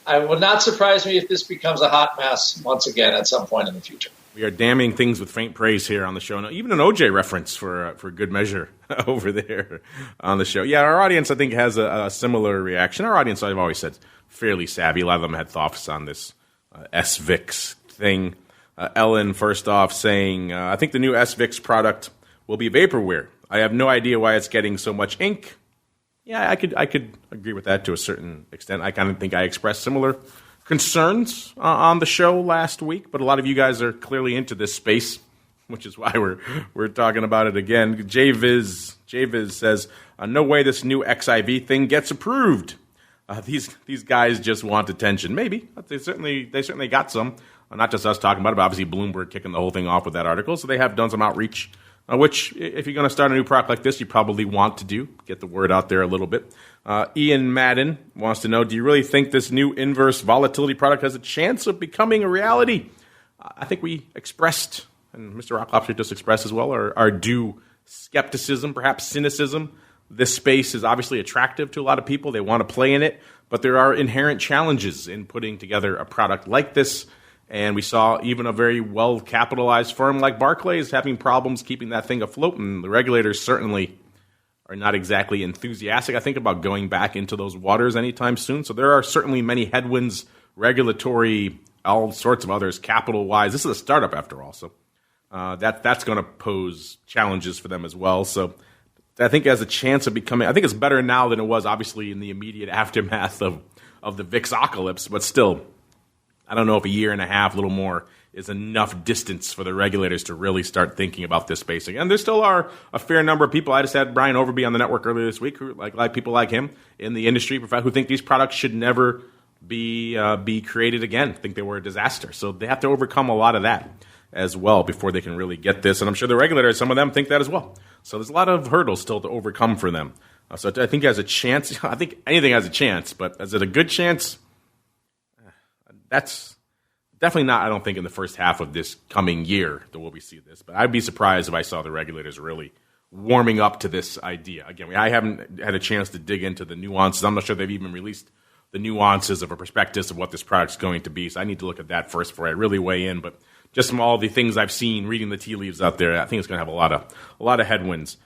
it would not surprise me if this becomes a hot mess once again at some point in the future. We are damning things with faint praise here on the show. Now, even an OJ reference for good measure over there on the show. Yeah, our audience, I think, has a similar reaction. Our audience, I've always said, fairly savvy. A lot of them had thoughts on this SVIX thing. Ellen, first off, saying, I think the new SVIX product will be vaporware. I have no idea why it's getting so much ink. Yeah, I could agree with that to a certain extent. I kind of think I expressed similar concerns on the show last week, but a lot of you guys are clearly into this space, which is why we're talking about it again. JViz says, no way this new XIV thing gets approved. These guys just want attention. Maybe. They certainly got some. Not just us talking about it, but obviously Bloomberg kicking the whole thing off with that article. So they have done some outreach, which if you're going to start a new product like this, you probably want to do. Get the word out there a little bit. Ian Madden wants to know, do you really think this new inverse volatility product has a chance of becoming a reality? I think we expressed, and Mr. Rocklobster just expressed as well, our due skepticism, perhaps cynicism, this space is obviously attractive to a lot of people. They want to play in it, but there are inherent challenges in putting together a product like this. And we saw even a very well-capitalized firm like Barclays having problems keeping that thing afloat, and the regulators certainly are not exactly enthusiastic, I think, about going back into those waters anytime soon. So there are certainly many headwinds, regulatory, all sorts of others, capital-wise. This is a startup, after all, so that's going to pose challenges for them as well. So I think it has a chance of becoming, I think it's better now than it was, obviously, in the immediate aftermath of the VIX-ocalypse, but still, I don't know if a year and a half, a little more, is enough distance for the regulators to really start thinking about this space again. There still are a fair number of people. I just had Brian Overby on the network earlier this week, who like people like him in the industry, who think these products should never be created again. Think they were a disaster. So they have to overcome a lot of that as well before they can really get this. And I'm sure the regulators, some of them think that as well. So there's a lot of hurdles still to overcome for them. So I think it has a chance. I think anything has a chance, but is it a good chance? That's definitely not, I don't think, in the first half of this coming year that we see this. But I'd be surprised if I saw the regulators really warming up to this idea. Again, I haven't had a chance to dig into the nuances. I'm not sure they've even released the nuances of a prospectus of what this product's going to be. So I need to look at that first before I really weigh in. But just from all the things I've seen, reading the tea leaves out there, I think it's going to have a lot of headwinds.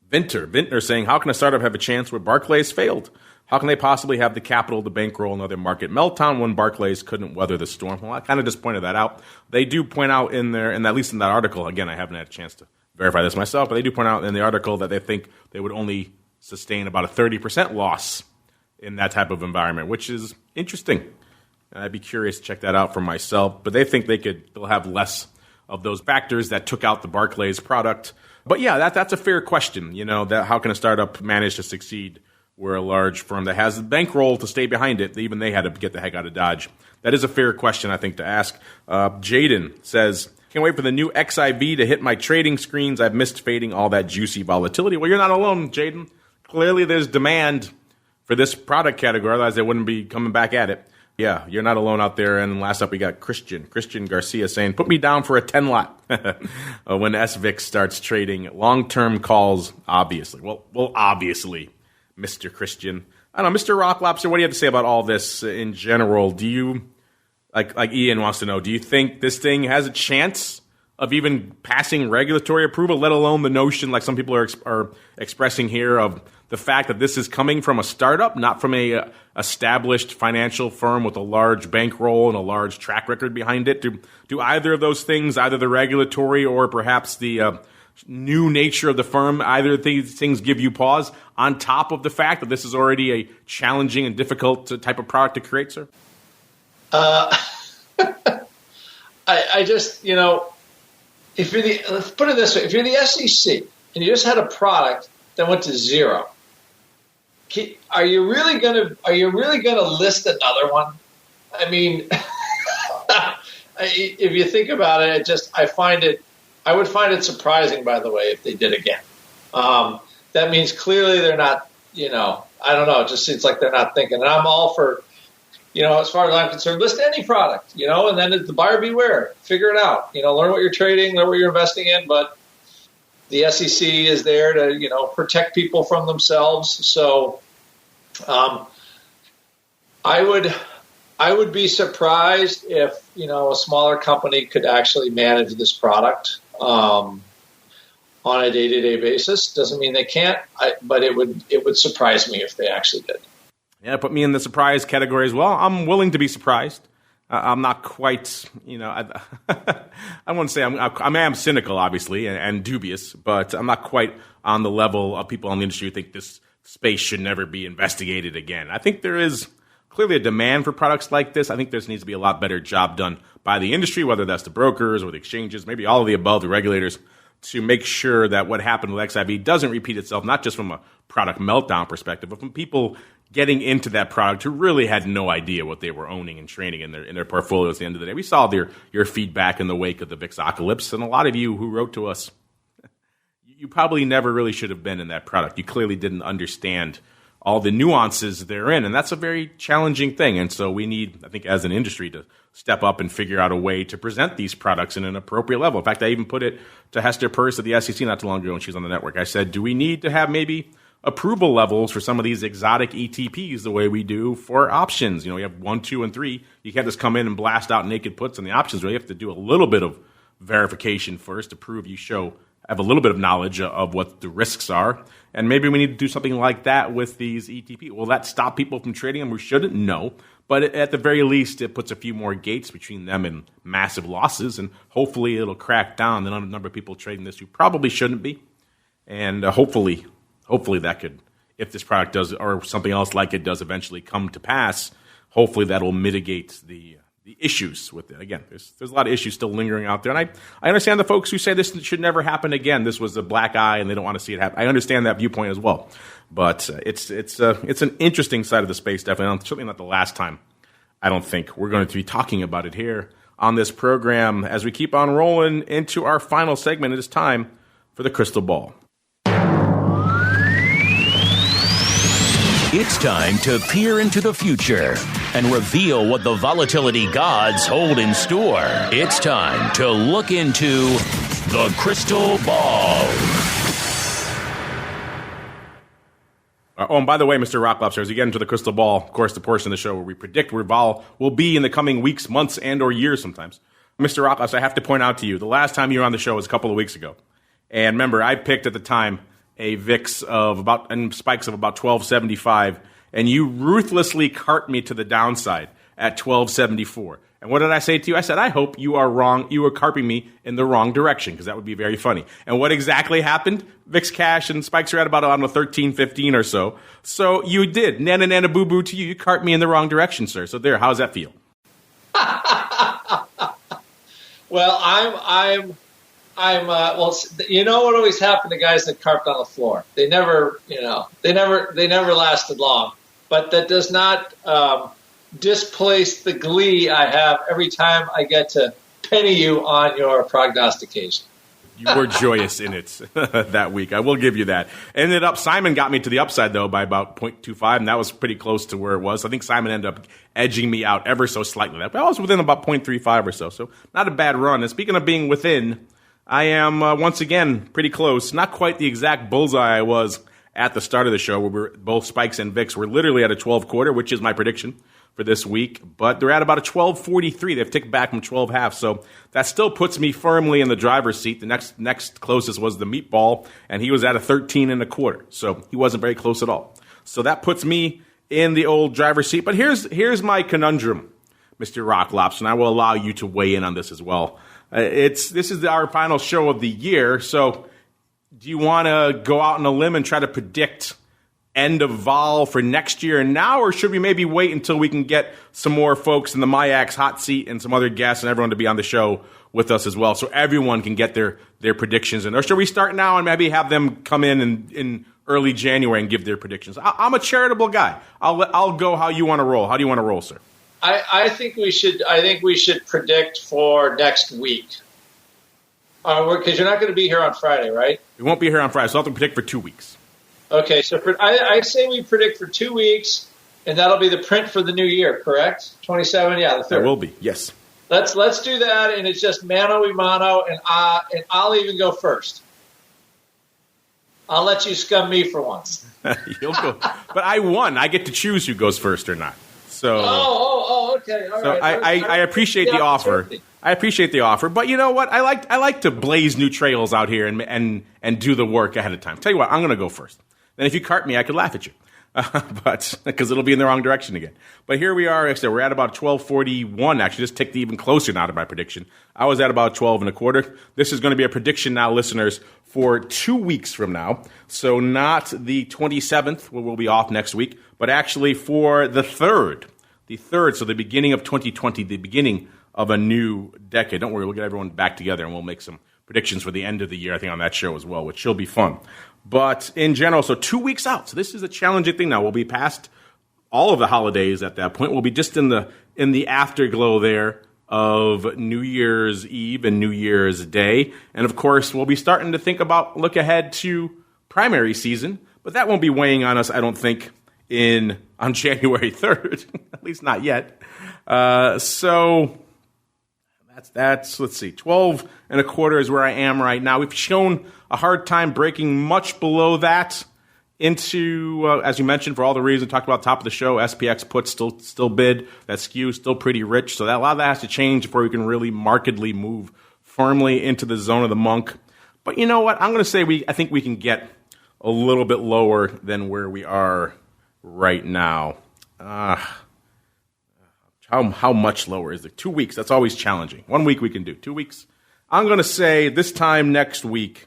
Vintner saying, how can a startup have a chance where Barclays failed? How can they possibly have the capital to bankroll another market meltdown when Barclays couldn't weather the storm? Well, I kind of just pointed that out. They do point out in there, and at least in that article, again, I haven't had a chance to verify this myself, but they do point out in the article that they think they would only sustain about a 30% loss in that type of environment, which is interesting. I'd be curious to check that out for myself. But they think they'll have less of those factors that took out the Barclays product. But yeah, that's a fair question. That how can a startup manage to succeed where a large firm that has the bankroll to stay behind it, even they had to get the heck out of Dodge? That is a fair question, I think, to ask. Jaden says, can't wait for the new XIV to hit my trading screens. I've missed fading all that juicy volatility. Well, you're not alone, Jaden. Clearly there's demand for this product category, otherwise they wouldn't be coming back at it. Yeah, you're not alone out there. And last up, we got Christian Garcia saying, put me down for a 10 lot when SVIX starts trading long-term calls, obviously. Well, obviously, Mr. Christian. I don't know, Mr. Rock Lobster, what do you have to say about all this in general? Do you, like Ian wants to know, do you think this thing has a chance of even passing regulatory approval, let alone the notion, like some people are expressing here, of the fact that this is coming from a startup, not from a established financial firm with a large bankroll and a large track record behind it? Do either of those things, either the regulatory or perhaps the new nature of the firm, either of these things give you pause on top of the fact that this is already a challenging and difficult type of product to create, sir? I just, let's put it this way, if you're the SEC and you just had a product that went to zero, are you really gonna list another one? I mean, if you think about it, I would find it surprising, by the way, if they did again. That means clearly they're not, I don't know. It just seems like they're not thinking. And I'm all for, as far as I'm concerned, list any product, and then the buyer beware. Figure it out. Learn what you're trading, learn what you're investing in. But the SEC is there to, protect people from themselves. So I would be surprised if, a smaller company could actually manage this product on a day-to-day basis. Doesn't mean they can't, but it would surprise me if they actually did. Yeah, put me in the surprise category as well. I'm willing to be surprised. I'm not quite, I wouldn't say I am cynical, obviously, and dubious, but I'm not quite on the level of people in the industry who think this space should never be investigated again. I think there is clearly a demand for products like this. I think there needs to be a lot better job done by the industry, whether that's the brokers or the exchanges, maybe all of the above, the regulators, to make sure that what happened with XIV doesn't repeat itself, not just from a product meltdown perspective, but from people getting into that product who really had no idea what they were owning and trading in their portfolios at the end of the day. We saw your feedback in the wake of the VIX-ocalypse, and a lot of you who wrote to us, you probably never really should have been in that product. You clearly didn't understand all the nuances therein, and that's a very challenging thing. And so we need, I think, as an industry, to step up and figure out a way to present these products in an appropriate level. In fact, I even put it to Hester Peirce at the SEC not too long ago when she was on the network. I said, do we need to have maybe approval levels for some of these exotic ETPs the way we do for options? We have 1, 2, and 3. You can't just come in and blast out naked puts on the options. You have to do a little bit of verification first to prove you have a little bit of knowledge of what the risks are. And maybe we need to do something like that with these ETP. Will that stop people from trading them who shouldn't? No. But at the very least, it puts a few more gates between them and massive losses, and hopefully it'll crack down the number of people trading this who probably shouldn't be. And hopefully that could, if this product does, or something else like it does eventually come to pass, hopefully that'll mitigate the issues with it. Again, there's a lot of issues still lingering out there. And I understand the folks who say this should never happen again. This was a black eye and they don't want to see it happen. I understand that viewpoint as well. But it's an interesting side of the space, definitely. Certainly not the last time, I don't think, we're going to be talking about it here on this program. As we keep on rolling into our final segment, it is time for the crystal ball. It's time to peer into the future and reveal what the volatility gods hold in store. It's time to look into the crystal ball. And by the way, Mr. Rock Lobster, as you get into the crystal ball, of course, the portion of the show where we predict where vol will be in the coming weeks, months, and or years sometimes. Mr. Rock Lobster, I have to point out to you, the last time you were on the show was a couple of weeks ago. And remember, I picked at the time a VIX and spikes of about 1275, and you ruthlessly cart me to the downside at 1274. And what did I say to you? I said, I hope you are wrong. You were carping me in the wrong direction, because that would be very funny. And what exactly happened? VIX cash and spikes are at about 13, 15 or so. So you did. Nana, nana, boo, boo to you. You cart me in the wrong direction, sir. So there, how's that feel? Well, well, you know what always happened to guys that carped on the floor? They never lasted long. But that does not displace the glee I have every time I get to penny you on your prognostication. You were joyous in it that week. I will give you that. Simon got me to the upside, though, by about 0.25, and that was pretty close to where it was. I think Simon ended up edging me out ever so slightly. I was within about 0.35 or so not a bad run. And speaking of being within, I am, once again, pretty close. Not quite the exact bullseye I was at the start of the show, where both spikes and VIX were literally at a 12 quarter, which is my prediction for this week. But they're at about a 12.43. They've ticked back from 12 half. So that still puts me firmly in the driver's seat. The next closest was the meatball, and he was at a 13 and a quarter. So he wasn't very close at all. So that puts me in the old driver's seat. But here's my conundrum, Mr. Rock Lobster, and I will allow you to weigh in on this as well. This is our final show of the year, so do you want to go out on a limb and try to predict end of vol for next year now, or should we maybe wait until we can get some more folks in the MIAX hot seat and some other guests and everyone to be on the show with us as well, so everyone can get their predictions in? Or should we start now and maybe have them come in early January and give their predictions? I'm a charitable guy. I'll go how you want to roll. How do you want to roll, sir? I think we should predict for next week. Because you're not going to be here on Friday, right? We won't be here on Friday, so I'll have to predict for 2 weeks. Okay, so I say we predict for 2 weeks, and that'll be the print for the new year, correct? 27, yeah, the 3rd. That will be, yes. Let's do that, and it's just mano a mano, and I'll even go first. I'll let you scum me for once. You'll go, but I won. I get to choose who goes first or not. So, okay. All so right. I appreciate the offer. I appreciate the offer, but you know what? I like to blaze new trails out here and do the work ahead of time. Tell you what, I'm going to go first. Then if you cart me, I could laugh at you, but because it'll be in the wrong direction again. But here we are. We're at about 1241. Actually, just ticked even closer now to my prediction. I was at about 12 and a quarter. This is going to be a prediction now, listeners, for 2 weeks from now. So not the 27th, where we'll be off next week, but actually for the 3rd. The 3rd, so the beginning of 2020, the beginning of a new decade. Don't worry, we'll get everyone back together and we'll make some predictions for the end of the year, I think, on that show as well, which will be fun. But in general, so 2 weeks out. So this is a challenging thing now. We'll be past all of the holidays at that point. We'll be just in the afterglow there of New Year's Eve and New Year's Day. And of course, we'll be starting to look ahead to primary season, but that won't be weighing on us, I don't think, in on January 3rd, at least not yet. So that's let's see, 12 and a quarter is where I am right now. We've shown a hard time breaking much below that into, as you mentioned, for all the reasons talked about top of the show. SPX puts still bid. That skew still pretty rich. So that a lot of that has to change before we can really markedly move firmly into the zone of the monk. But you know what? I'm going to say I think we can get a little bit lower than where we are right now. How much lower is it? 2 weeks. That's always challenging. 1 week we can do. 2 weeks. I'm going to say this time next week,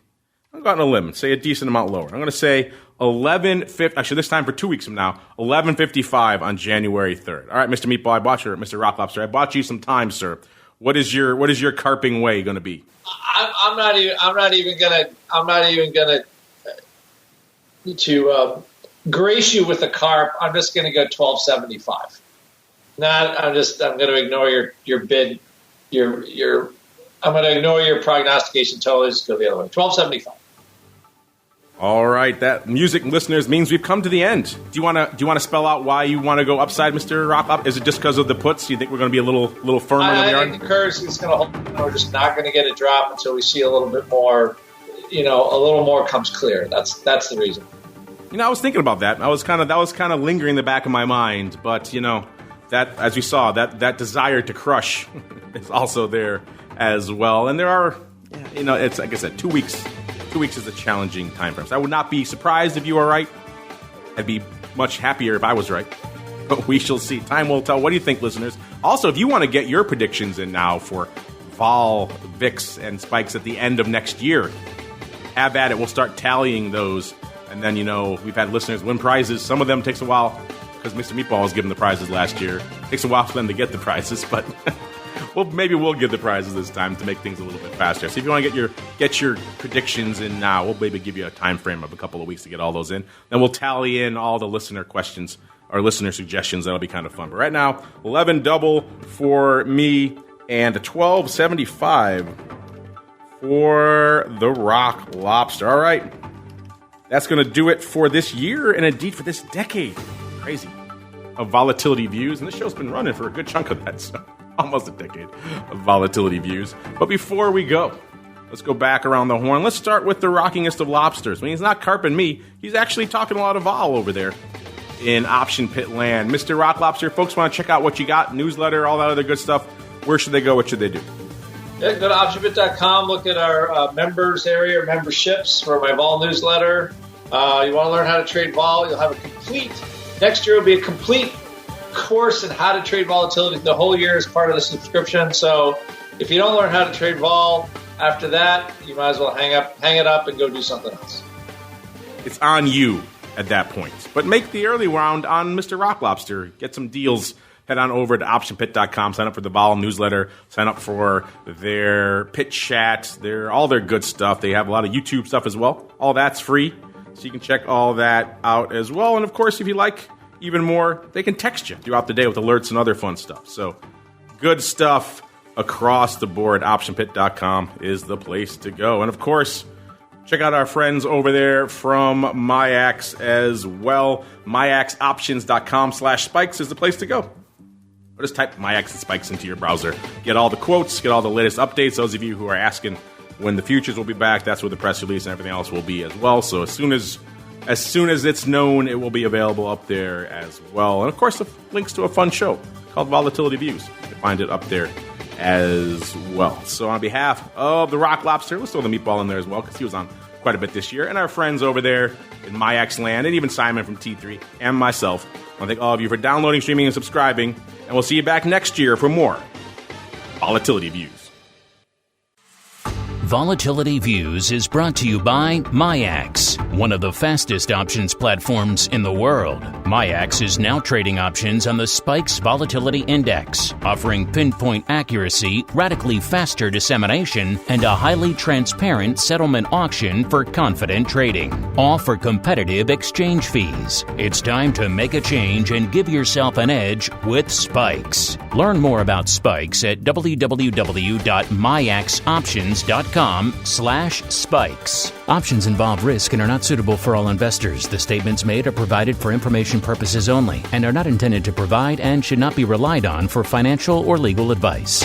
I'm going on a limb, say a decent amount lower. I'm going to say 11:50. Actually, this time for 2 weeks from now, 11:55 on January 3rd. All right, Mr. Meatball, Mr. Rock Lobster, I bought you some time, sir. What is your carping way going to be? I'm not even gonna grace you with a carp. I'm just gonna go 12.75. I'm gonna ignore your bid. I'm gonna ignore your prognostication totally. Just go the other way. 12.75. All right, that music, listeners, means we've come to the end. Do you want to spell out why you want to go upside, Mr. Rock Up? Is it just because of the puts? Do you think we're going to be a little firmer than we are? I think the currency is going to hold. We're just not going to get a drop until we see a little bit more. A little more comes clear. That's the reason. I was thinking about that. That was kind of lingering in the back of my mind. But that, as we saw, that desire to crush is also there as well. And there are, it's like I said, 2 weeks. 2 weeks is a challenging time frame. So I would not be surprised if you are right. I'd be much happier if I was right. But we shall see. Time will tell. What do you think, listeners? Also, if you want to get your predictions in now for vol, VIX, and spikes at the end of next year, have at it. We'll start tallying those. And then, we've had listeners win prizes. Some of them takes a while because Mr. Meatball was given the prizes last year. It takes a while for them to get the prizes, but maybe we'll give the prizes this time to make things a little bit faster. So if you want to get your predictions in now, we'll maybe give you a time frame of a couple of weeks to get all those in. Then we'll tally in all the listener questions or listener suggestions. That'll be kind of fun. But right now, 11 double for me and 12.75 for the Rock Lobster. All right. That's going to do it for this year and indeed for this decade. Crazy. Of Volatility Views. And this show's been running for a good chunk of that, so almost a decade of Volatility Views. But before we go, let's go back around the horn. Let's start with the rockingest of lobsters. He's not carping me. He's actually talking a lot of vol over there in Option Pit Land. Mr. Rock Lobster, folks want to check out what you got, newsletter, all that other good stuff. Where should they go? What should they do? Yeah, go to optionpit.com, look at our members area, or memberships for my vol newsletter. You want to learn how to trade vol, you'll have a complete, next year will be a complete course in how to trade volatility. The whole year is part of the subscription. So if you don't learn how to trade vol after that, you might as well hang it up and go do something else. It's on you at that point. But make the early round on Mr. Rock Lobster. Get some deals. Head on over to optionpit.com, sign up for the vol newsletter, sign up for their pit chat, all their good stuff. They have a lot of YouTube stuff as well. All that's free, so you can check all that out as well. And of course, if you like even more, they can text you throughout the day with alerts and other fun stuff. So good stuff across the board. Optionpit.com is the place to go. And of course, check out our friends over there from MIAX as well. MIAXoptions.com/spikes is the place to go. Or just type MIAX and spikes into your browser. Get all the quotes, get all the latest updates. Those of you who are asking when the futures will be back, that's where the press release and everything else will be as well. So as soon as it's known, it will be available up there as well. And of course, the links to a fun show called Volatility Views. You can find it up there as well. So on behalf of the Rock Lobster, let's throw the Meatball in there as well because he was on quite a bit this year, and our friends over there in MIAX land, and even Simon from T3 and myself. I want to thank all of you for downloading, streaming, and subscribing, and we'll see you back next year for more Volatility Views. Volatility Views is brought to you by MIAX, one of the fastest options platforms in the world. MIAX is now trading options on the SPIX Volatility Index, offering pinpoint accuracy, radically faster dissemination, and a highly transparent settlement auction for confident trading, all for competitive exchange fees. It's time to make a change and give yourself an edge with SPIX. Learn more about spikes at www.myxoptions.com/spikes. Options involve risk and are not suitable for all investors. The statements made are provided for information purposes only and are not intended to provide and should not be relied on for financial or legal advice.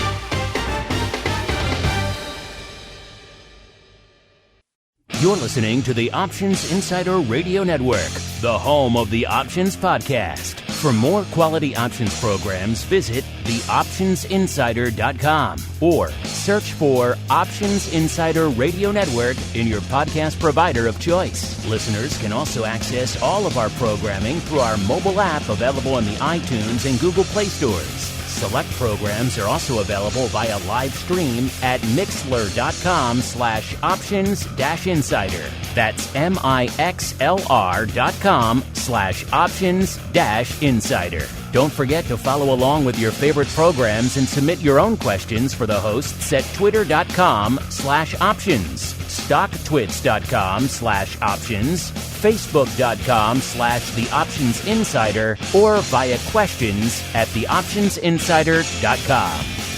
You're listening to the Options Insider Radio Network, the home of the Options Podcast. For more quality options programs, visit theoptionsinsider.com or search for Options Insider Radio Network in your podcast provider of choice. Listeners can also access all of our programming through our mobile app available in the iTunes and Google Play stores. Select programs are also available via live stream at mixlr.com/options-insider. That's mixlr.com/options-insider. Don't forget to follow along with your favorite programs and submit your own questions for the hosts at twitter.com/options, stocktwits.com/options, facebook.com/theoptionsinsider, or via questions at theoptionsinsider.com.